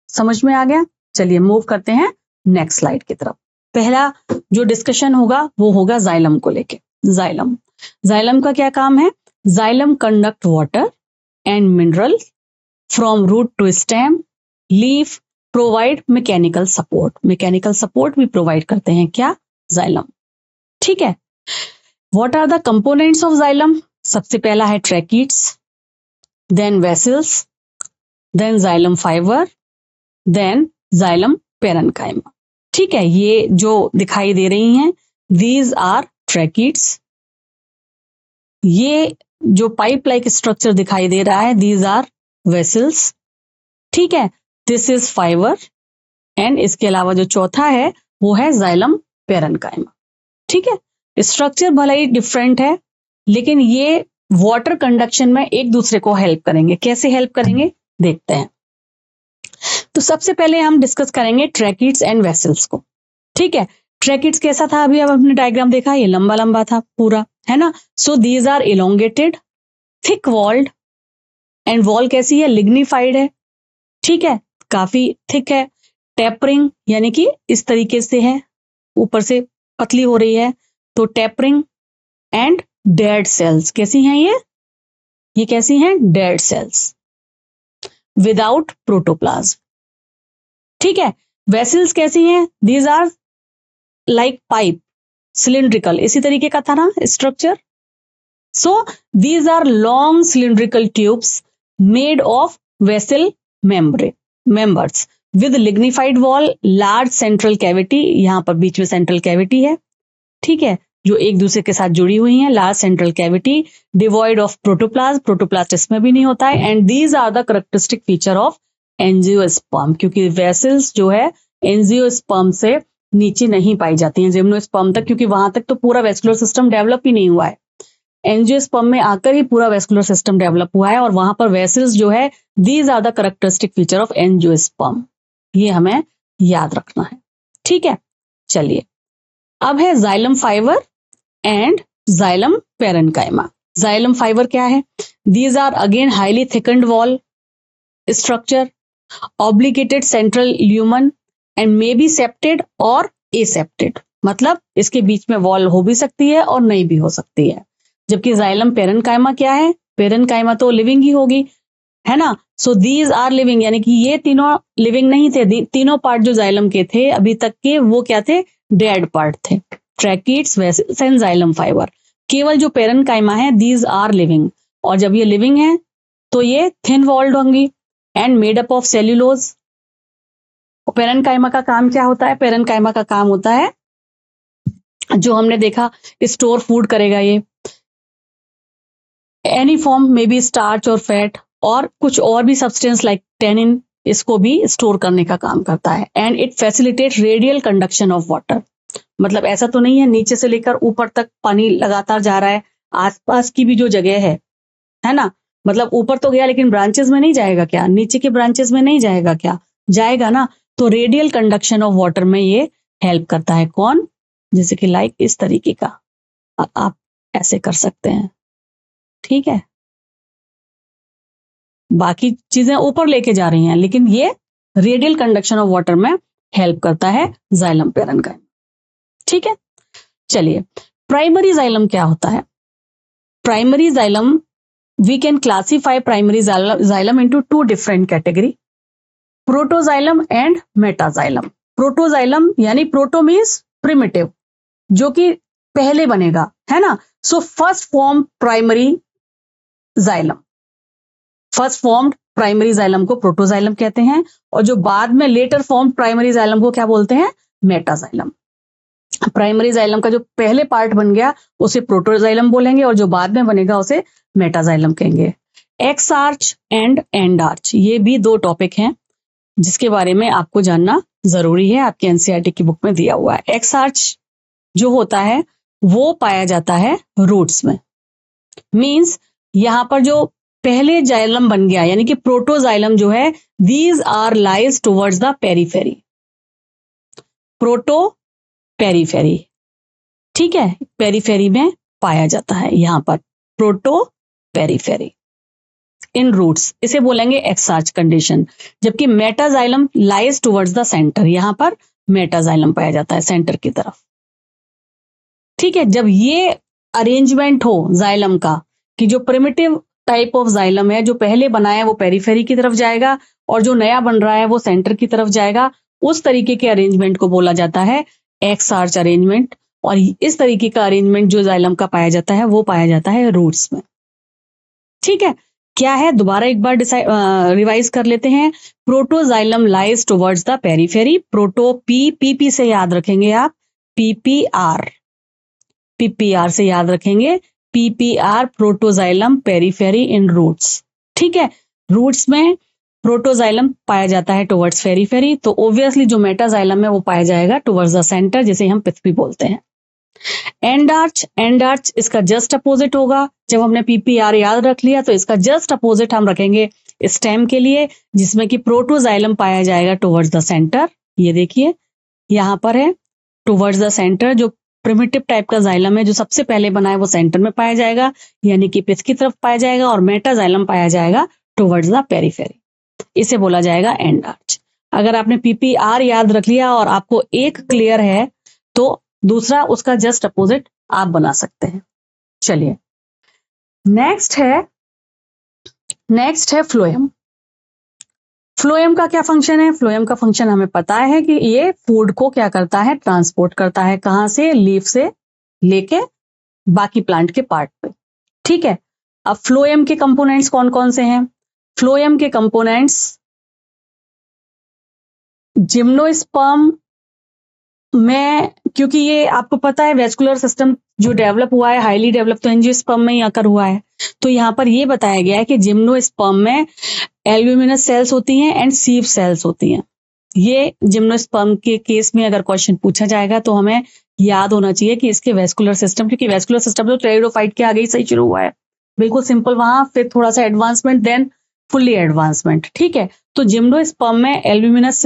[SPEAKER 1] समझ में आ गया? चलिए मूव करते हैं नेक्स्ट स्लाइड की तरफ। पहला जो डिस्कशन होगा वो होगा जाइलम को लेके। जाइलम का क्या काम है? Xylem conduct water and mineral from root to stem, leaf, provide mechanical support. Mechanical support भी प्रोवाइड करते हैं क्या? जाइलम। ठीक है, what are the components of xylem? सबसे पहला है tracheids, then vessels, then xylem fibre, then xylem parenchyma. ठीक है, ये जो दिखाई दे रही हैं, दीज आर ट्रैकीड्स। ये जो पाइप लाइक स्ट्रक्चर दिखाई दे रहा है, दीज आर वेसल्स। ठीक है, दिस इज फाइबर, एंड इसके अलावा जो चौथा है वो है जाइलम पेरेन्काइमा। ठीक है, स्ट्रक्चर भले ही डिफरेंट है, लेकिन ये वाटर कंडक्शन में एक दूसरे को हेल्प करेंगे। कैसे हेल्प करेंगे देखते हैं। तो सबसे पहले हम डिस्कस करेंगे ट्रैकीड्स एंड वेसल्स को। ठीक है, ट्रैकिड्स कैसा था, अभी अब हमने डायग्राम देखा, ये लंबा लंबा था पूरा, है ना। So these are elongated, thick walled, end wall कैसी है, लिग्निफाइड है, ठीक है, काफी थिक है। टेपरिंग यानी कि इस तरीके से है, ऊपर से पतली हो रही है, तो टेपरिंग। एंड डेड सेल्स कैसी हैं ये कैसी हैं, डेड सेल्स विदाउट प्रोटोप्लाज्म, ठीक है। वेसल्स कैसी हैं, these are like pipe, cylindrical, इसी तरीके का था ना structure. So these are long cylindrical tubes made of vessel members with lignified wall, large central cavity, यहां पर बीच में सेंट्रल कैविटी है, ठीक है, जो एक दूसरे के साथ जुड़ी हुई हैं, large central cavity, devoid of protoplasm, protoplast इसमें भी नहीं होता है। And these are the characteristic feature of angiosperm, क्योंकि वेसल्स जो है एंजियोस्पर्म से नीचे नहीं पाई जाती हैं, जिम्नोस्पर्म तक, क्योंकि वहां तक तो पूरा वेस्कुलर सिस्टम डेवलप ही नहीं हुआ है। एंजियोस्पर्म में आकर ही पूरा वेस्कुलर सिस्टम डेवलप हुआ है, और वहां पर वेसल्स जो है, these are the characteristic feature of angiosperm, ये हमें याद रखना है, ठीक है। चलिए, अब है xylem fibre and xylem parenchyma. Xylem fibre क्या है, these are again highly thickened wall structure, obligated central lumen, and may be septate और एसेप्टेड, मतलब इसके बीच में वॉल हो भी सकती है और नहीं भी हो सकती है। जबकि जाइलम पेरेन्काइमा क्या है, पेरेन्काइमा तो लिविंग ही होगी, है ना। सो दीज आर लिविंग, यानी कि ये तीनों लिविंग नहीं थे, तीनों पार्ट जो जाइलम के थे अभी तक के, वो क्या थे, डेड पार्ट थे। Tracheids, vessels and xylem fibre. केवल जो पेरेन्काइमा है, दीज आर लिविंग, और जब ये लिविंग है तो ये थिन वॉल्ड होंगी and made up of cellulose. Parenchyma का काम क्या होता है, पेरेन्काइमा का काम होता है, जो हमने देखा, स्टोर फूड करेगा ये, एनी फॉर्म में बी स्टार्च और फैट, और कुछ और भी सब्सटेंस लाइक टेनिन, इसको भी स्टोर करने का काम करता है। And it facilitate radial conduction of water, मतलब ऐसा तो नहीं है नीचे से लेकर ऊपर तक पानी लगातार जा रहा है, आसपास की भी जो जगह है ना, मतलब ऊपर तो गया लेकिन ब्रांचेस में नहीं जाएगा क्या, नीचे के ब्रांचेस में नहीं जाएगा क्या, जाएगा ना। तो रेडियल कंडक्शन ऑफ वाटर में ये हेल्प करता है। कौन, जैसे कि लाइक इस तरीके का आप ऐसे कर सकते हैं, ठीक है। बाकी चीजें ऊपर लेके जा रही हैं, लेकिन ये रेडियल कंडक्शन ऑफ वाटर में हेल्प करता है जाइलम पेरेन्काइमा, ठीक है। चलिए, प्राइमरी जाइलम क्या होता है, primary xylem, we can classify primary xylem into two different category, protoxylem and metaxylem. Protoxylem यानी प्रोटो मीन्स प्रिमिटिव, जो कि पहले बनेगा, है ना। So first form primary xylem, first formed primary xylem को प्रोटोजाइलम कहते हैं, और जो बाद में लेटर फॉर्म प्राइमरी जाइलम को क्या बोलते हैं, मेटाजाइलम। प्राइमरी जाइलम का जो पहले पार्ट बन गया उसे प्रोटोजाइलम बोलेंगे, और जो बाद में बनेगा उसे मेटाजाइलम कहेंगे। X arch and and arch, ये भी दो टॉपिक हैं जिसके बारे में आपको जानना जरूरी है, आपके एनसीईआरटी की बुक में दिया हुआ है। एक्स आर्च जो होता है वो पाया जाता है रूट्स में, मींस यहां पर जो पहले जाइलम बन गया, यानी कि प्रोटोजाइलम जो है, these are lies towards the periphery, proto periphery, ठीक है, पेरीफेरी में पाया जाता है यहां पर, प्रोटो पेरीफेरी इन रूट्स, इसे बोलेंगे एक्सार्च कंडीशन। जबकि metaxylem lies towards the centre, यहां पर मेटाजाइलम पाया जाता है सेंटर की तरफ, ठीक है। जब ये अरेंजमेंट हो जाइलम का, कि जो प्रिमिटिव टाइप ऑफ जाइलम है, जो पहले बना है वो पेरीफेरी की तरफ जाएगा, और जो नया बन रहा है वो सेंटर की तरफ जाएगा, उस तरीके के अरेंजमेंट को बोला जाता है एक्स आर्च अरेंजमेंट। और इस तरीके का अरेंजमेंट जो जाइलम का पाया जाता है वो पाया जाता है रूट्स में, ठीक है। क्या है, दोबारा एक बार रिवाइज कर लेते हैं। Protoxylem lies towards the periphery, proto P से याद रखेंगे आप, पीपीआर से याद रखेंगे, पीपीआर प्रोटोजाइलम पेरीफेरी इन रूट्स, ठीक है। रूट्स में प्रोटोजाइलम पाया जाता है टुवर्ड्स पेरीफेरी, तो ऑब्वियसली जो मेटाजाइलम है वो पाया जाएगा टुवर्ड्स द सेंटर, जिसे हम पृथ्वी बोलते हैं। एंड आर्च इसका जस्ट अपोजिट होगा। जब हमने पीपीआर याद रख लिया तो इसका जस्ट अपोजिट हम रखेंगे स्टेम के लिए, जिसमें कि प्रोटोजाइलम पाया जाएगा टुवर्ड्स द सेंटर। ये देखिए यहां पर है टुवर्ड्स द सेंटर। जो प्रिमिटिव टाइप का जाइलम है जो सबसे पहले बना है वो सेंटर में पाया जाएगा, यानी कि पिच की तरफ पाया जाएगा, और मेटाजाइलम पाया जाएगा टुवर्ड्स द पेरिफेरी। इसे बोला जाएगा एंड आर्च। अगर आपने पीपीआर याद रख लिया और आपको एक क्लियर है तो दूसरा उसका जस्ट अपोजिट आप बना सकते हैं। चलिए नेक्स्ट है फ्लोएम। फ्लोएम का क्या फंक्शन है? फ्लोएम का फंक्शन हमें पता है कि ये फूड को क्या करता है, ट्रांसपोर्ट करता है। कहां से? लीफ से लेके बाकी प्लांट के पार्ट पे। ठीक है, अब फ्लोएम के कंपोनेंट्स कौन कौन से हैं? फ्लोएम के कंपोनेंट्स जिम्नोस्पर्म में, क्योंकि ये आपको पता है वेस्कुलर सिस्टम जो डेवलप हुआ है हाईली डेवलप तो एंजियोस्पर्म में ही आकर हुआ है, तो यहाँ पर ये बताया गया है कि जिम्नोस्पर्म में एल्ब्यूमिनस सेल्स होती हैं एंड सीव सेल्स होती हैं। ये जिम्नोस्पर्म के केस में अगर क्वेश्चन पूछा जाएगा तो हमें याद होना चाहिए कि इसके वेस्कुलर सिस्टम, क्योंकि वेस्कुलर सिस्टम तो टेरिडोफाइट के आगे ही सही शुरू हुआ है, बिल्कुल सिंपल, वहां फिर थोड़ा सा एडवांसमेंट देन फुल्ली एडवांसमेंट। ठीक है, तो जिम्नोस्पर्म में एल्ब्यूमिनस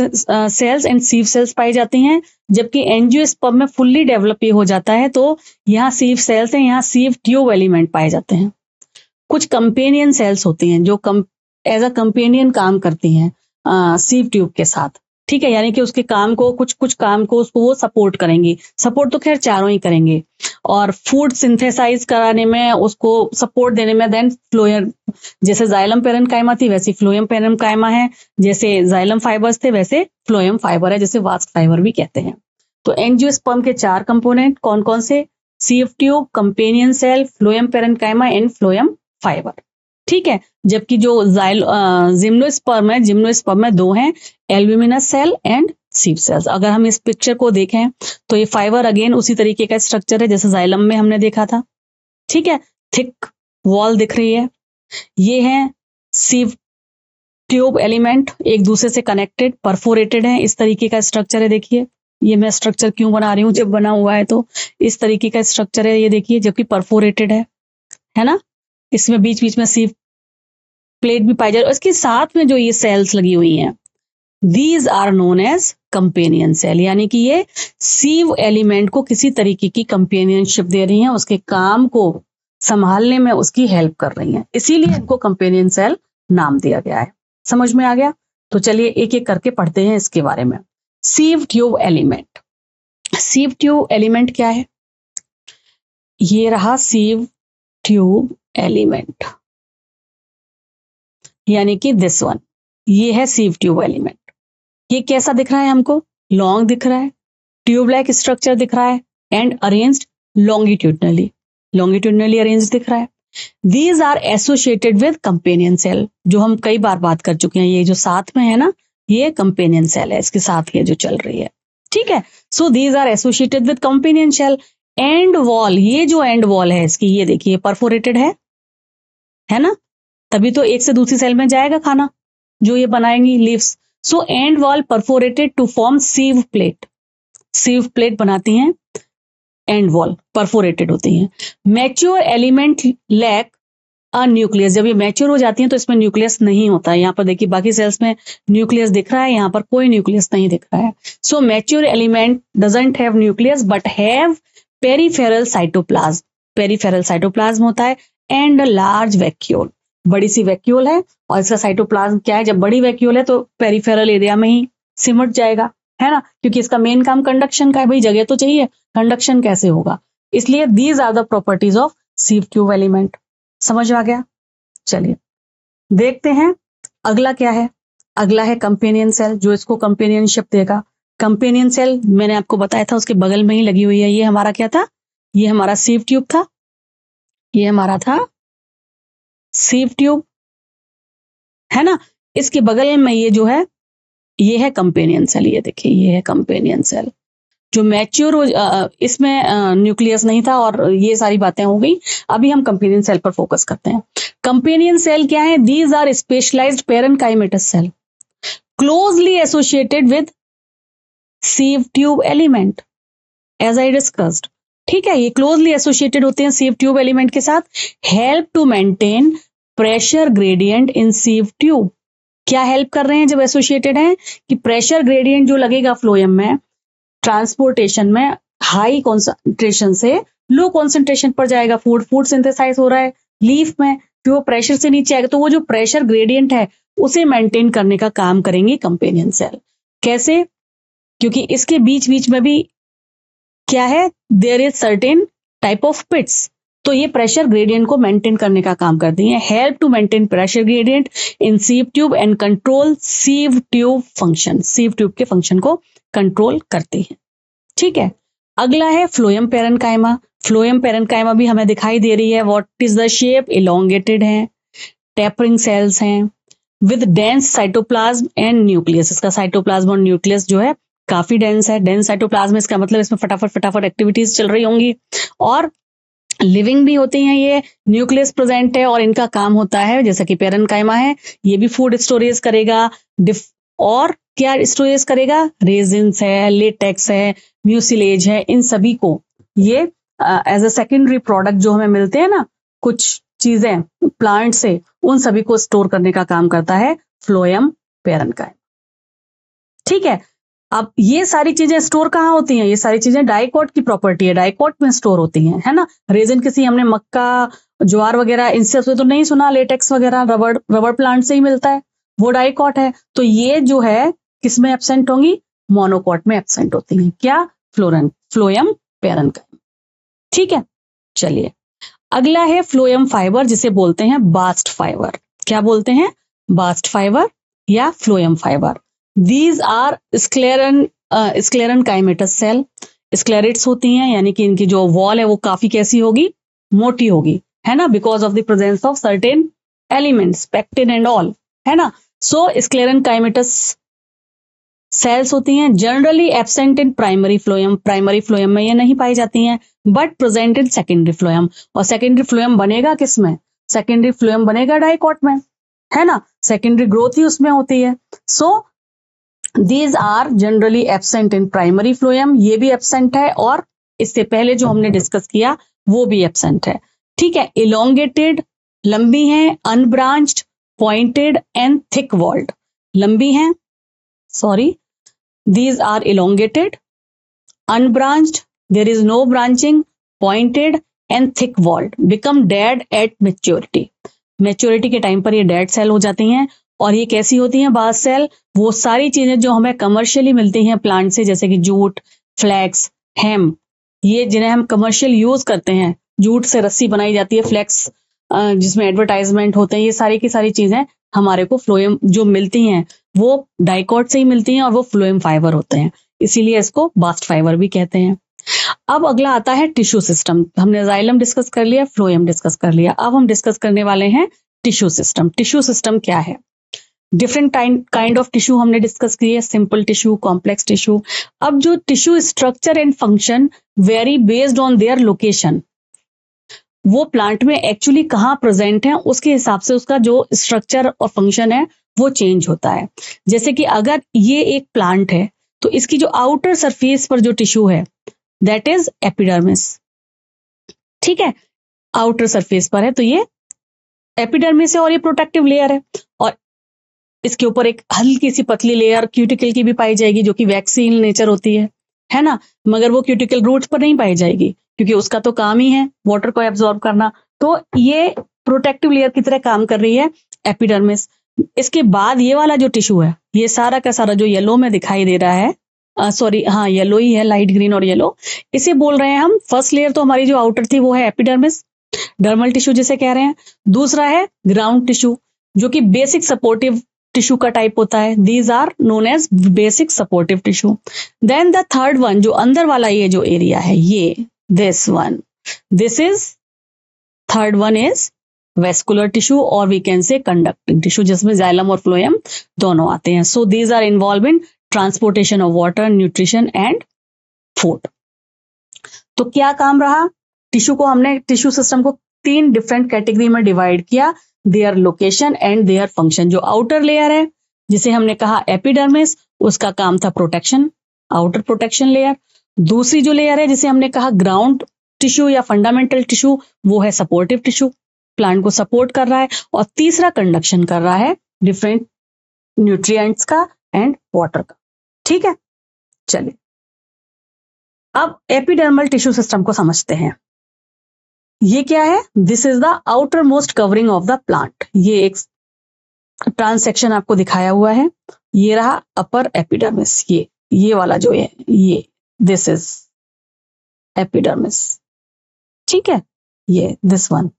[SPEAKER 1] सेल्स एंड सीव सेल्स पाई जाती हैं, जबकि एंजियोस्पर्म में फुल्ली डेवलप ये हो जाता है तो यहाँ सीव सेल्स हैं, यहाँ सीव ट्यूब एलिमेंट पाए जाते हैं। कुछ कंपेनियन सेल्स होती हैं जो एज अ कंपेनियन काम करती हैं सीव ट्यूब के साथ। ठीक है, यानी कि उसके काम को कुछ काम को उसको वो सपोर्ट करेंगी। सपोर्ट तो खैर चारों ही करेंगे, और फूड सिंथेसाइज कराने में, उसको सपोर्ट देने में देन फ्लोएम, जैसे जाइलम पेरेन्काइमा थी वैसे फ्लोएम पेरेन्काइमा है, जैसे जाइलम फाइबर्स थे वैसे फ्लोएम फाइबर है, जैसे वास्क फाइबर भी कहते हैं। तो एंजियोस्पर्म के 4 कंपोनेंट कौन कौन से? Sieve tube, companion cell, phloem parenchyma and phloem fibre. ठीक है, जबकि जो जिम्नोस्पर्म है, जिम्नोस्पर्म में 2 हैं, एल्ब्यूमिनस सेल एंड सीव सेल्स। अगर हम इस पिक्चर को देखें तो ये फाइबर अगेन उसी तरीके का स्ट्रक्चर है जैसे जाइलम में हमने देखा था। ठीक है, थिक वॉल दिख रही है, ये है सीव ट्यूब एलिमेंट, एक दूसरे से कनेक्टेड परफोरेटेड है, इस तरीके का स्ट्रक्चर है। देखिए ये मैं स्ट्रक्चर क्यों बना रही हूँ, जब बना हुआ है तो इस तरीके का स्ट्रक्चर है, ये देखिए, जबकि परफोरेटेड है ना। इसमें बीच बीच में सीव प्लेट भी पाई जा रही है, इसके साथ में जो ये सेल्स लगी हुई हैं these are known as companion cell, यानी कि ये सीव एलिमेंट को किसी तरीके की कंपेनियनशिप दे रही हैं, उसके काम को संभालने में उसकी हेल्प कर रही हैं, इसीलिए इनको कंपेनियन सेल नाम दिया गया है। समझ में आ गया? तो चलिए एक एक करके पढ़ते हैं इसके बारे में। सीव ट्यूब एलिमेंट। सीव ट्यूब एलिमेंट क्या है? ये रहा सीव ट्यूब एलिमेंट, यानी कि दिस वन, ये है सीव ट्यूब एलिमेंट। ये कैसा दिख रहा है हमको? लॉन्ग दिख रहा है, ट्यूब लाइक स्ट्रक्चर दिख रहा है एंड अरेंज्ड लॉन्गिट्यूडनली अरेंज दिख रहा है। These are associated with companion cell, जो हम कई बार बात कर चुके हैं, ये जो साथ में है ना ये कंपेनियन सेल है, इसके साथ ये जो चल रही है। ठीक है, so these are associated with companion cell. End wall, ये जो एंड वॉल है इसकी, ये देखिए परफोरेटेड है ना, तभी तो एक से दूसरी सेल में जाएगा खाना जो ये बनाएंगी leaves. So and wall perforated to form sieve plate, sieve plate बनाती हैं, एंड वॉल परफोरेटेड होती हैं। Mature element lack a nucleus, जब ये मैच्योर हो जाती हैं तो इसमें न्यूक्लियस नहीं होता है। यहाँ पर देखिए बाकी सेल्स में न्यूक्लियस दिख रहा है, यहाँ पर कोई न्यूक्लियस नहीं दिख रहा है। So mature element doesn't have nucleus but have peripheral cytoplasm, peripheral cytoplasm होता है, एंड लार्ज वैक्यूल, बड़ी सी वैक्यूल है, और इसका साइटोप्लाज्म क्या है, जब बड़ी वैक्यूल है तो पेरिफेरल एरिया में ही सिमट जाएगा, है ना, क्योंकि इसका मेन काम कंडक्शन का है, भाई जगह तो चाहिए, कंडक्शन कैसे होगा, इसलिए these are the properties of sieve tube element. समझ आ गया? चलिए देखते हैं अगला क्या है। अगला है कंपेनियन सेल, जो इसको कंपेनियनशिप देगा। कंपेनियन सेल मैंने आपको बताया था उसके बगल में ही लगी हुई है। ये हमारा क्या था? ये हमारा सीव ट्यूब था, ये हमारा था सीव ट्यूब, है ना। इसके बगल में ये जो है ये है कंपेनियन सेल, ये देखिए ये है कंपेनियन सेल जो मैच्योर हो, इसमें न्यूक्लियस नहीं था और ये सारी बातें हो गई। अभी हम कंपेनियन सेल पर फोकस करते हैं। कंपेनियन सेल क्या है? These are specialised parenchymatous cell closely associated with sieve tube element as I discussed. ठीक है, ये क्लोजली एसोसिएटेड होते हैं सीव ट्यूब एलिमेंट के साथ। Help to maintain pressure gradient in sieve tube, क्या हेल्प कर रहे हैं जब एसोसिएटेड हैं? कि प्रेशर ग्रेडियंट जो लगेगा फ्लोएम में, ट्रांसपोर्टेशन में हाई कॉन्सेंट्रेशन से लो कॉन्सेंट्रेशन पर जाएगा। फूड सिंथेसाइज हो रहा है लीफ में, फिर वो प्रेशर से नीचे आएगा, तो वो जो प्रेशर ग्रेडियंट है उसे मेंटेन करने का काम करेंगे कंपेनियन सेल। कैसे? क्योंकि इसके बीच बीच में भी क्या है, there is certain type of pits, तो ये प्रेशर ग्रेडियंट को मेंटेन करने का काम करती हैं। Help to maintain pressure gradient in sieve tube and control sieve tube function, sieve tube के फंक्शन को कंट्रोल करती है। ठीक है, अगला है फ्लोएम पैरेन्काइमा। फ्लोएम पैरेन्काइमा भी हमें दिखाई दे रही है। What is the shape? Elongated है, टेपरिंग सेल्स हैं with dense cytoplasm and nucleus. इसका साइटोप्लाज्म और न्यूक्लियस जो है काफी डेंस है। डेंस साइटोप्लाज्म इसका मतलब इसमें फटाफट एक्टिविटीज चल रही होंगी, और लिविंग भी होती हैं। ये न्यूक्लियस प्रेजेंट है और इनका काम होता है, जैसा कि पैरेन्काइमा है, ये भी फूड स्टोरेज करेगा। और क्या स्टोरेज करेगा? रेजिन्स है, लेटेक्स है, म्यूसिलेज है, इन सभी को ये एज अ सेकेंडरी प्रोडक्ट जो हमें मिलते हैं ना कुछ चीजें प्लांट से, उन सभी को स्टोर करने का काम करता है फ्लोएम पैरेन्काइमा। ठीक है, अब ये सारी चीजें स्टोर कहाँ होती हैं? ये सारी चीजें डाइकोट की प्रॉपर्टी है, डाइकोट में स्टोर होती हैं, है ना। रेजिन किसी हमने मक्का, ज्वार वगैरह इनसे तो नहीं सुना, लेटेक्स वगैरह रबड़ प्लांट से ही मिलता है, वो डाइकोट है। तो ये जो है किसमें एब्सेंट होंगी? मोनोकोट में एब्सेंट होती हैं। क्या? Phloem parenchyma. ठीक है, चलिए अगला है फ्लोएम फाइबर, जिसे बोलते हैं बास्ट फाइबर। क्या बोलते हैं? बास्ट फाइबर या phloem fibre. These are sclerenchymatous cell. Sclereids होती हैं, यानी कि इनकी जो वॉल है वो काफी कैसी होगी? मोटी होगी, है ना, because of the presence of certain elements, pectin and all, है ना। सो स्क्लेरेnchymatous सेल्स होती हैं, generally absent in primary phloem. Primary phloem में ये नहीं पाई जाती हैं, but present in secondary phloem. और सेकेंडरी फ्लोएम बनेगा किसमें? सेकेंडरी फ्लोएम बनेगा डाइकोट में, है ना। सेकेंडरी ग्रोथ ही उसमें होती है। सो These are generally absent in primary phloem, ये भी एब्सेंट है, और इससे पहले जो हमने डिस्कस किया वो भी एब्सेंट है। ठीक है, इलोंगेटेड, लंबी हैं, unbranched, pointed end thick walled. लंबी हैं, sorry, these are elongated, unbranched, there is no branching, pointed and thick walled, become dead at maturity। Maturity के टाइम पर ये डेड सेल हो जाती हैं। और ये कैसी होती हैं बास्ट सेल? वो सारी चीजें जो हमें कमर्शियली मिलती हैं प्लांट से, जैसे कि जूट, फ्लैक्स, हेम्प, ये जिन्हें हम कमर्शियल यूज करते हैं, जूट से रस्सी बनाई जाती है, फ्लैक्स जिसमें एडवर्टाइजमेंट होते हैं, ये सारी की सारी चीजें हमारे को फ्लोएम जो मिलती हैं वो डाइकोट से ही मिलती हैं, और वो फ्लोएम फाइबर होते हैं, इसीलिए इसको बास्ट फाइबर भी कहते हैं। अब अगला आता है टिश्यू सिस्टम। हमने जाइलम डिस्कस कर लिया, फ्लोएम डिस्कस कर लिया, अब हम डिस्कस करने वाले हैं टिश्यू सिस्टम। टिश्यू सिस्टम क्या है? डिफरेंट काइंड ऑफ टिश्यू हमने डिस्कस किए, सिंपल टिश्यू, कॉम्प्लेक्स टिश्यू। अब जो tissue structure and function very based on their location, वो प्लांट में एक्चुअली कहाँ प्रेजेंट है उसके हिसाब से उसका जो स्ट्रक्चर और फंक्शन है वो चेंज होता है। जैसे कि अगर ये एक प्लांट है तो इसकी जो आउटर सरफेस पर जो टिश्यू है दैट इज एपिडर्मिस। ठीक है, आउटर सरफेस पर है तो ये एपिडर्मिस है और ये प्रोटेक्टिव लेयर है, और इसके ऊपर एक हल्की सी पतली लेयर क्यूटिकल की भी पाई जाएगी जो कि वैक्सीन नेचर होती है ना, मगर वो क्यूटिकल रूट्स पर नहीं पाई जाएगी क्योंकि उसका तो काम ही है वाटर को एब्जॉर्ब करना। तो ये प्रोटेक्टिव लेयर की तरह काम कर रही है एपिडर्मिस। इसके बाद ये वाला जो टिश्यू है, ये सारा का सारा जो येलो में दिखाई दे रहा है, सॉरी हाँ येलो ही है, लाइट ग्रीन और येलो, इसे बोल रहे हैं हम फर्स्ट लेयर। तो हमारी जो आउटर थी वो है एपिडर्मिस, डर्मल टिश्यू जिसे कह रहे हैं। दूसरा है ग्राउंड टिश्यू जो कि बेसिक सपोर्टिव टिश्यू का टाइप होता है, these are known as basic supportive tissue. Then the third one, जो अंदर वाला ये जो एरिया है, ये this one, this is third one is vascular tissue और we can say conducting tissue, जिसमें जाइलम और फ्लोएम दोनों आते हैं। So these are involve in transportation of water, nutrition and food. तो क्या काम रहा? टिश्यू को हमने टिश्यू सिस्टम को 3 डिफरेंट कैटेगरी में डिवाइड किया, their location and their function. जो आउटर लेयर है जिसे हमने कहा एपिडर्मिस, उसका काम था प्रोटेक्शन, आउटर प्रोटेक्शन लेयर। दूसरी जो लेयर है जिसे हमने कहा ग्राउंड टिश्यू या फंडामेंटल टिश्यू, वो है सपोर्टिव टिश्यू, प्लांट को सपोर्ट कर रहा है। और तीसरा कंडक्शन कर रहा है डिफरेंट न्यूट्रिएंट्स का एंड वाटर का। ठीक है, चलिए अब एपिडर्मल टिश्यू सिस्टम को समझते हैं। ये क्या है? This is the outer most covering of the plant. ये एक ट्रांसेक्शन आपको दिखाया हुआ है। ये रहा अपर एपिडर्मिस, ये वाला जो है ये, दिस इज एपिडर्मिस, ठीक है। ये दिस वन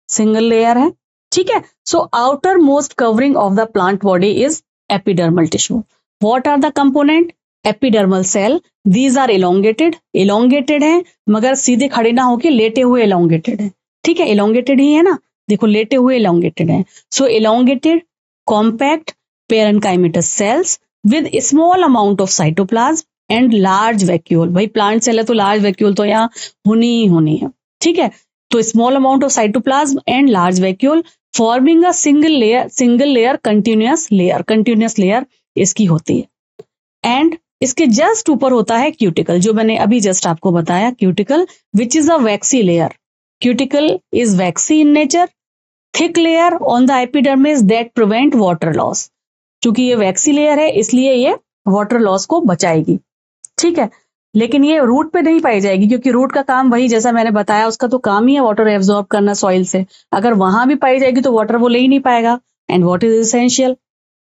[SPEAKER 1] सिंगल लेयर है, ठीक है। So outermost covering of the plant body is epidermal tissue. What are the component? Epidermal cell, these are elongated है, मगर सीधे खड़े ना होके लेटे हुए इलोंगेटेड है, ठीक है। इलोंगेटेड ही है ना, देखो लेटे हुए इलोंगेटेड है। So elongated compact parenchymatous cells with small amount of cytoplasm and large vacuole. भाई प्लांट सेल है तो लार्ज वैक्यूल तो यहाँ होनी है, ठीक है। तो small amount of cytoplasm and large vacuole forming a single layer continuous layer इसकी होती है। एंड इसके जस्ट ऊपर होता है क्यूटिकल, जो मैंने अभी जस्ट आपको बताया, cuticle which is a waxy layer. Cuticle is vaccine in nature, thick layer on the epidermis that prevent water loss. क्योंकि ये वैक्सी लेयर है इसलिए ये वाटर लॉस को बचाएगी, ठीक है। लेकिन ये रूट पे नहीं पाई जाएगी, क्योंकि रूट का काम वही, जैसा मैंने बताया, उसका तो काम ही है वाटर एब्जॉर्ब करना सॉइल से। अगर वहां भी पाई जाएगी तो वाटर वो ले ही नहीं पाएगा, and water is essential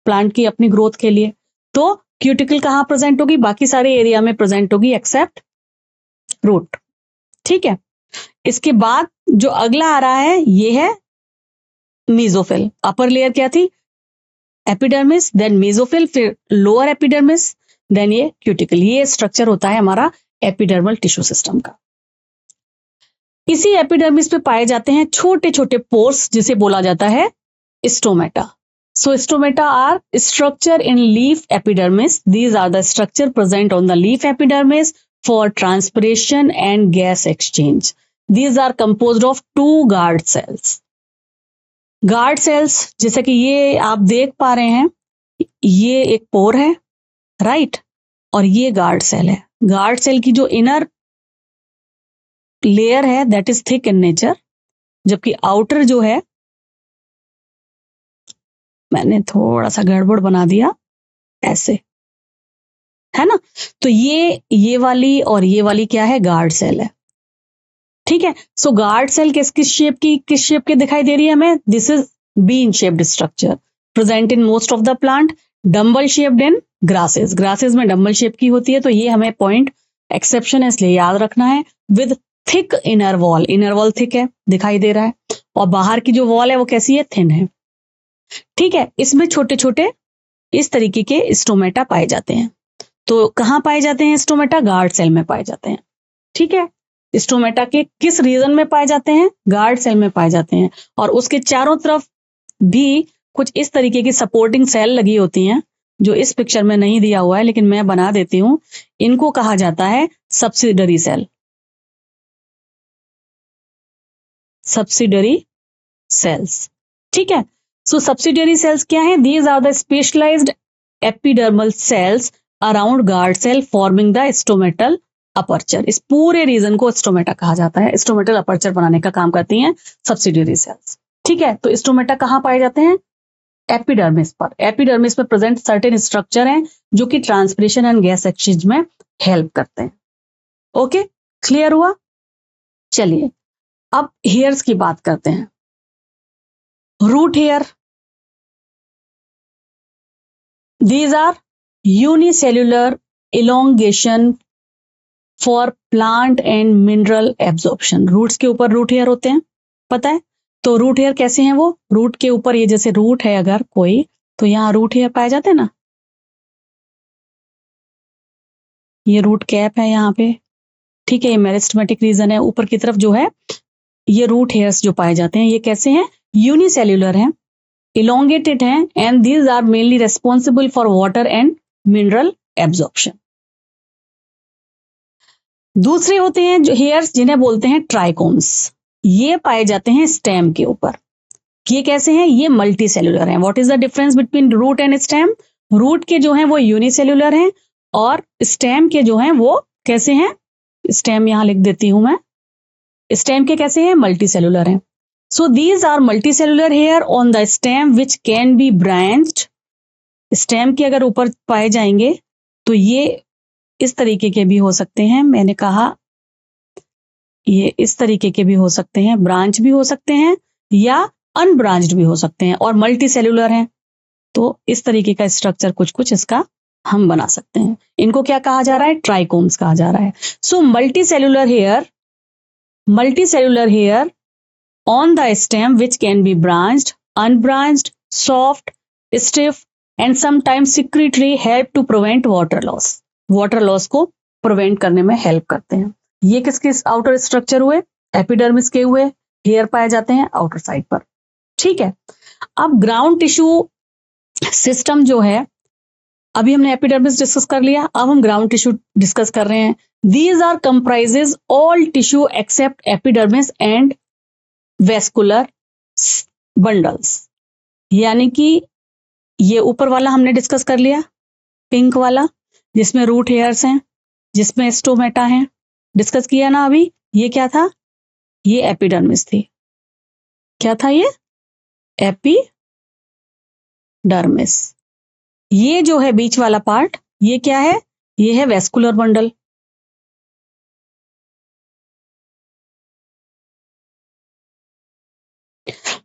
[SPEAKER 1] plant की अपनी ग्रोथ के लिए। तो क्यूटिकल कहाँ प्रेजेंट होगी? बाकी सारे एरिया में प्रेजेंट होगी एक्सेप्ट रूट, ठीक है। इसके बाद जो अगला आ रहा है ये है मेसोफिल। अपर लेयर क्या थी? एपिडर्मिस, देन मेसोफिल, फिर लोअर एपिडर्मिस, देन ये क्यूटिकल। ये स्ट्रक्चर होता है हमारा एपिडर्मल टिश्यू सिस्टम का। इसी एपिडर्मिस पे पाए जाते हैं छोटे छोटे पोर्स, जिसे बोला जाता है stomata. So stomata are structure in leaf epidermis. These are the structure present on the leaf epidermis for transpiration and gas exchange. These are composed of two guard cells. Guard cells, जैसे कि ये आप देख पा रहे हैं, ये एक पोर है, राइट, और ये गार्ड सेल है। गार्ड सेल की जो इनर लेयर है that is thick in nature, जबकि आउटर जो है, मैंने थोड़ा सा गड़बड़ बना दिया ऐसे, है ना। तो ये वाली और ये वाली क्या है? गार्ड सेल है, ठीक है। सो गार्ड सेल किस शेप की दिखाई दे रही है हमें? This is bean shaped structure present in most of the plant, dumbbell shaped in grasses में डम्बल शेप की होती है। तो ये हमें पॉइंट एक्सेप्शन है, इसलिए याद रखना है। With thick inner wall thick है, दिखाई दे रहा है, और बाहर की जो वॉल है वो कैसी है? थिन है, ठीक है। इसमें छोटे छोटे इस तरीके के स्टोमेटा पाए जाते हैं। तो कहां पाए जाते हैं स्टोमेटा? गार्ड सेल में पाए जाते हैं, ठीक है। स्टोमेटा के किस रीजन में पाए जाते हैं? गार्ड सेल में पाए जाते हैं। और उसके चारों तरफ भी कुछ इस तरीके की सपोर्टिंग सेल लगी होती हैं, जो इस पिक्चर में नहीं दिया हुआ है, लेकिन मैं बना देती हूं। इनको कहा जाता है सब्सिडरी सेल्स, ठीक है। सो सब्सिडियरी सेल्स क्या है? These are the specialised epidermal cells around guard cell forming the stomatal aperture. इस पूरे रीजन को स्टोमेटा कहा जाता है। स्टोमेटल अपर्चर बनाने का काम करती हैं सब्सिडियरी सेल्स, ठीक है। तो स्टोमेटा कहाँ पाए जाते हैं? एपिडर्मिस पर। एपिडर्मिस में प्रेजेंट सर्टेन स्ट्रक्चर हैं जो कि ट्रांसपिरेशन एंड गैस एक्सचेंज में हेल्प करते हैं। ओके, क्लियर हुआ? चलिए अब हेयर्स की बात करते हैं। Root hair, these are unicellular elongation for plant and mineral absorption. Roots के ऊपर रूट हेयर होते हैं, पता है? तो रूट हेयर कैसे हैं? वो रूट के ऊपर, ये जैसे रूट है अगर कोई, तो यहाँ रूट हेयर पाए जाते हैं ना, ये रूट कैप है यहाँ पे, ठीक है। ये मेरिस्टेमेटिक रीजन है, ऊपर की तरफ जो है ये रूट हेयर्स जो पाए जाते हैं, ये कैसे हैं? यूनिसेल्युलर हैं, elongated हैं, and these are mainly responsible for water and mineral absorption. दूसरे होते हैं जो हेयर्स, जिन्हें बोलते हैं ट्राइकोम्स। ये पाए जाते हैं स्टेम के ऊपर। ये कैसे हैं? ये मल्टी सेल्युलर हैं। What is the difference between root and stem? Root के जो हैं वो यूनिसेल्युलर हैं, और स्टेम के जो हैं वो कैसे हैं? स्टेम यहां लिख देती हूं मैं। स्टेम के कैसे हैं? मल्टी सेल्युलर हैं। So these are multicellular hair on the stem which can be branched. Stem के अगर ऊपर पाए जाएंगे तो ये इस तरीके के भी हो सकते हैं, मैंने कहा ये इस तरीके के भी हो सकते हैं, ब्रांच भी हो सकते हैं या अनब्रांच्ड भी हो सकते हैं और मल्टी सेल्यूलर हैं। तो इस तरीके का स्ट्रक्चर कुछ कुछ इसका हम बना सकते हैं। इनको क्या कहा जा रहा है? ट्राइकोम्स कहा जा रहा है। So multi cellular hair on the stem which can be branched, unbranched, soft, stiff and sometimes secretly help to prevent water loss. Water loss को prevent करने में help करते हैं। ये किसके आउटर स्ट्रक्चर हुए? एपिडर्मिस के हुए। हेयर पाए जाते हैं आउटर साइड पर। ठीक है, अब ग्राउंड टिश्यू सिस्टम जो है, अभी हमने एपिडर्मिस डिस्कस कर लिया, अब हम ग्राउंड टिश्यू डिस्कस कर रहे हैं। These are comprises all tissue except epidermis and vascular bundles. यानी कि ये ऊपर वाला हमने डिस्कस कर लिया, पिंक वाला जिसमें रूट हेयर्स हैं, जिसमें स्टोमेटा हैं, डिस्कस किया ना अभी। ये क्या था? ये एपिडर्मिस थी। क्या था ये? एपिडर्मिस। ये जो है बीच वाला पार्ट, ये क्या है? ये है वेस्कुलर बंडल।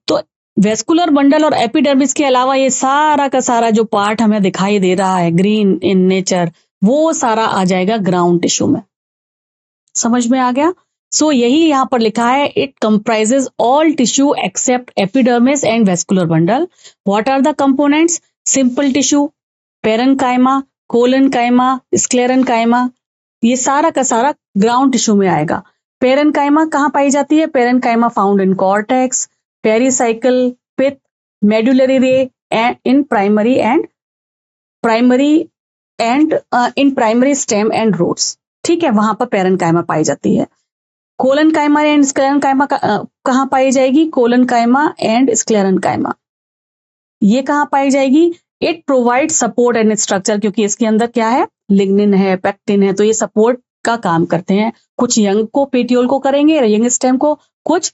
[SPEAKER 1] तो वेस्कुलर बंडल और एपिडर्मिस के अलावा ये सारा का सारा जो पार्ट हमें दिखाई दे रहा है ग्रीन इन नेचर, वो सारा आ जाएगा ग्राउंड टिश्यू में। समझ में आ गया? सो यही यहां पर लिखा है, it comprises all tissue except epidermis and vascular bundle. What are the components? Simple tissue, parenchyma, collenchyma, sclerenchyma, ये सारा का सारा ग्राउंड टिश्यू में आएगा। पेरेन्काइमा कहाँ पाई जाती है? Parenchyma found in cortex, pericycle, pith, medullary ray and in primary stem and roots. ठीक है, वहां पर पेरेन्काइमा पाई जाती है। कोलेनकाइमा एंड स्क्लेरेन्काइमा कहाँ पाई जाएगी? कोलेनकाइमा एंड स्क्लेरेन्काइमा ये कहाँ पाई जाएगी? It provide support and structure, क्योंकि इसके अंदर क्या है? लिग्निन है, पेक्टिन है, तो ये सपोर्ट का काम करते हैं। कुछ यंग को, पेटियोल को करेंगे, यंग स्टेम को, कुछ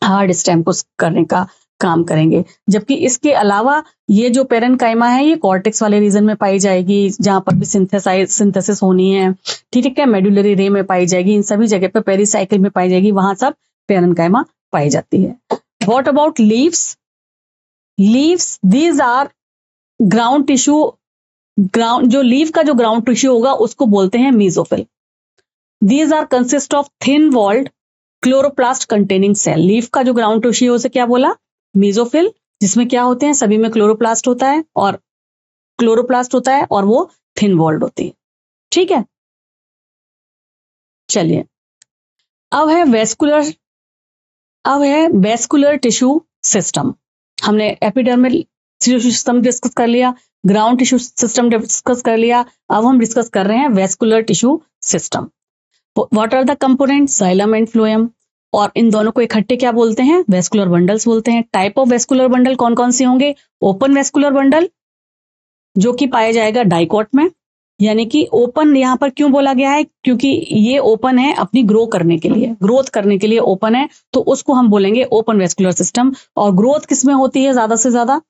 [SPEAKER 1] हार्ड स्टेम को करने का काम करेंगे। जबकि इसके अलावा ये जो पेरेन्काइमा है, ये कॉर्टेक्स वाले रीजन में पाई जाएगी, जहां पर भी सिंथेसिस होनी है। ठीक है, मेडुलरी रे में पाई जाएगी, इन सभी जगह पे पेरिसाइकिल में पाई जाएगी, वहां सब पेरेन्काइमा पाई जाती है। What about leaves? These are ground tissue. जो लीफ का जो ग्राउंड टिश्यू होगा उसको बोलते हैं mesophyll. These are consist of thin walled chloroplast containing cell. Leaf का जो ग्राउंड टिश्यू है उसे क्या बोला? मीजोफिल, जिसमें क्या होते हैं? सभी में क्लोरोप्लास्ट होता है और वो थिन वॉल्ड होती है। ठीक है, चलिए अब है वेस्कुलर टिश्यू सिस्टम। हमने एपिडर्मल टिश्यू सिस्टम डिस्कस कर लिया, ग्राउंड टिश्यू सिस्टम डिस्कस कर लिया, अब हम डिस्कस कर रहे हैं vascular tissue system. What are the component? Xylem and phloem. और इन दोनों को इकट्ठे क्या बोलते हैं? वेस्कुलर बंडल्स बोलते हैं। टाइप ऑफ वेस्कुलर बंडल कौन कौन से होंगे? ओपन वेस्कुलर बंडल, जो कि पाया जाएगा डाइकॉट में। यानी कि ओपन यहां पर क्यों बोला गया है? क्योंकि ये ओपन है अपनी ग्रोथ करने के लिए ओपन है, तो उसको हम बोलेंगे ओपन वेस्कुलर सिस्टम। और ग्रोथ किसमें होती है ज्यादा से ज्यादा?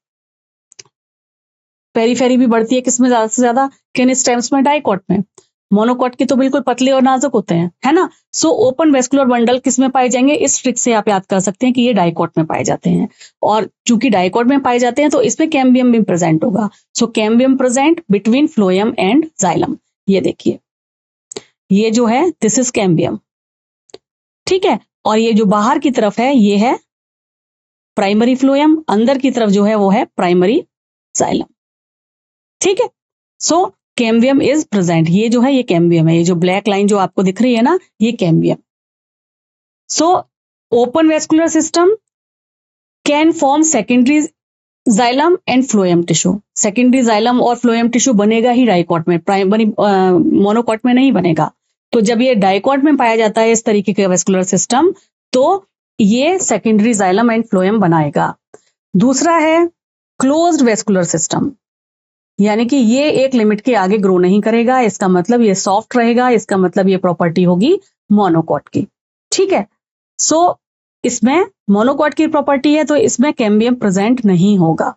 [SPEAKER 1] पेरीफेरी भी बढ़ती है किसमें ज्यादा से ज्यादा? किन स्टेम्स में? डाइकॉट में। मोनोकॉट के तो बिल्कुल पतले और नाजुक होते हैं, है ना। सो ओपन वेस्कुलर बंडल किस में पाए जाएंगे? इस ट्रिक से आप याद कर सकते हैं कि ये डाइकॉट में पाए जाते हैं। और चूंकि डाइकॉट में पाए जाते हैं तो इसमें कैम्बियम भी प्रेजेंट होगा। So cambium present between phloem and xylem. ये देखिए, ये जो है दिस इज कैम्बियम। ठीक है, और ये जो बाहर की तरफ है ये है प्राइमरी फ्लोएम, अंदर की तरफ जो है वो है प्राइमरी जाइलम। ठीक है, सो कैम्बियम इज प्रेजेंट। ये जो है ये कैम्बियम है, ये जो ब्लैक लाइन जो आपको दिख रही है ना, ये cambium. So open vascular system can form secondary xylem and phloem tissue. Secondary xylem और फ्लोएम टिश्यू बनेगा ही डाइकॉट में, प्राइमरी मोनोकॉट में नहीं बनेगा। तो जब ये डाइकॉट में पाया जाता है इस तरीके का वेस्कुलर सिस्टम, तो ये सेकेंडरी जाइलम एंड फ्लोएम बनाएगा। दूसरा है क्लोज्ड वेस्कुलर सिस्टम, यानी कि ये एक लिमिट के आगे ग्रो नहीं करेगा, इसका मतलब ये सॉफ्ट रहेगा, इसका मतलब ये प्रॉपर्टी होगी मोनोकॉट की। ठीक है, सो इसमें मोनोकॉट की प्रॉपर्टी है तो इसमें कैम्बियम प्रेजेंट नहीं होगा।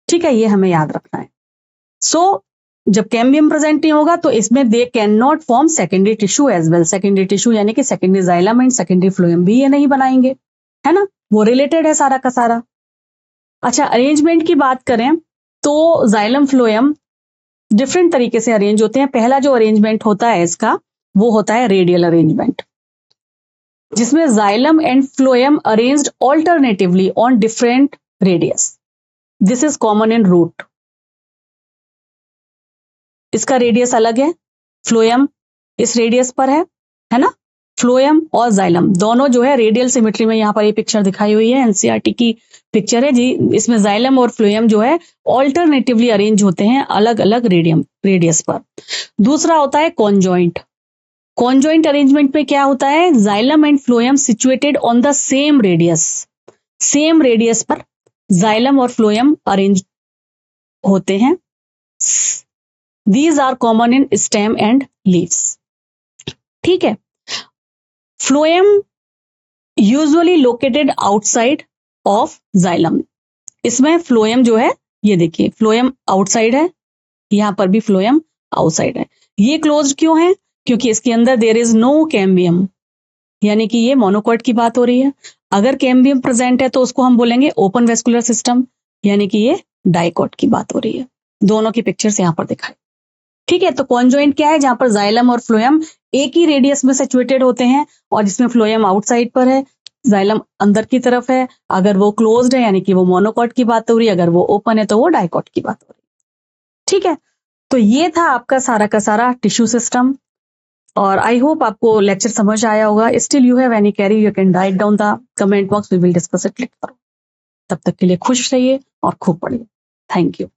[SPEAKER 1] ठीक है, ये हमें याद रखना है। सो जब कैम्बियम प्रेजेंट नहीं होगा तो इसमें they can not form secondary tissue as well. Secondary tissue यानी कि secondary xylem and secondary phloem भी ये नहीं बनाएंगे, है ना, वो रिलेटेड है सारा का सारा। अच्छा, अरेंजमेंट की बात करें तो जाइलम फ्लोएम डिफरेंट तरीके से अरेंज होते हैं। पहला जो अरेंजमेंट होता है इसका वो होता है रेडियल अरेंजमेंट, जिसमें xylem and phloem arranged alternatively on different radius. This is common in root. इसका रेडियस अलग है, फ्लोएम इस रेडियस पर है ना। फ्लोएम और जाइलम दोनों जो है रेडियल सिमेट्री में, यहां पर ये पिक्चर दिखाई हुई है, एनसीईआरटी की पिक्चर है जी। इसमें जाइलम और फ्लोएम जो है ऑल्टरनेटिवली अरेंज होते हैं अलग अलग रेडियस पर। दूसरा होता है कॉन्जॉइंट। कॉन्जॉइंट अरेंजमेंट में क्या होता है, xylem and phloem situated on the same radius, same radius पर जाइलम और फ्लोएम अरेंज होते हैं। These are common in stem and leaves. ठीक है। Phloem usually located outside of xylem. इसमें फ्लोएम जो है, ये देखिए फ्लोएम आउटसाइड है, यहां पर भी फ्लोएम आउटसाइड है। ये क्लोज क्यों है, क्योंकि इसके अंदर देयर इज नो कैम्बियम, यानी कि ये मोनोकॉट की बात हो रही है। अगर कैम्बियम प्रेजेंट है तो उसको हम बोलेंगे ओपन वेस्कुलर सिस्टम, यानी कि ये डाइकॉट की बात हो रही है। दोनों की पिक्चर्स यहां पर दिखाई, ठीक है। तो कॉन्जॉइंट क्या है, जहां पर जाइलम और फ्लोएम एक ही रेडियस में सिचुएटेड होते हैं और जिसमें फ्लोएम आउटसाइड पर है, जाइलम अंदर की तरफ है। अगर वो क्लोज्ड है यानी कि वो मोनोकॉट की बात हो रही है, अगर वो ओपन है तो वो डाइकॉट की बात हो रही है, ठीक है। तो ये था आपका सारा का सारा टिश्यू सिस्टम, और आई होप आपको लेक्चर समझ आया होगा। Still you have any query you can write down the comment box, we will discuss it later. तब तक के लिए खुश रहिए और खूब पढ़िए। Thank you.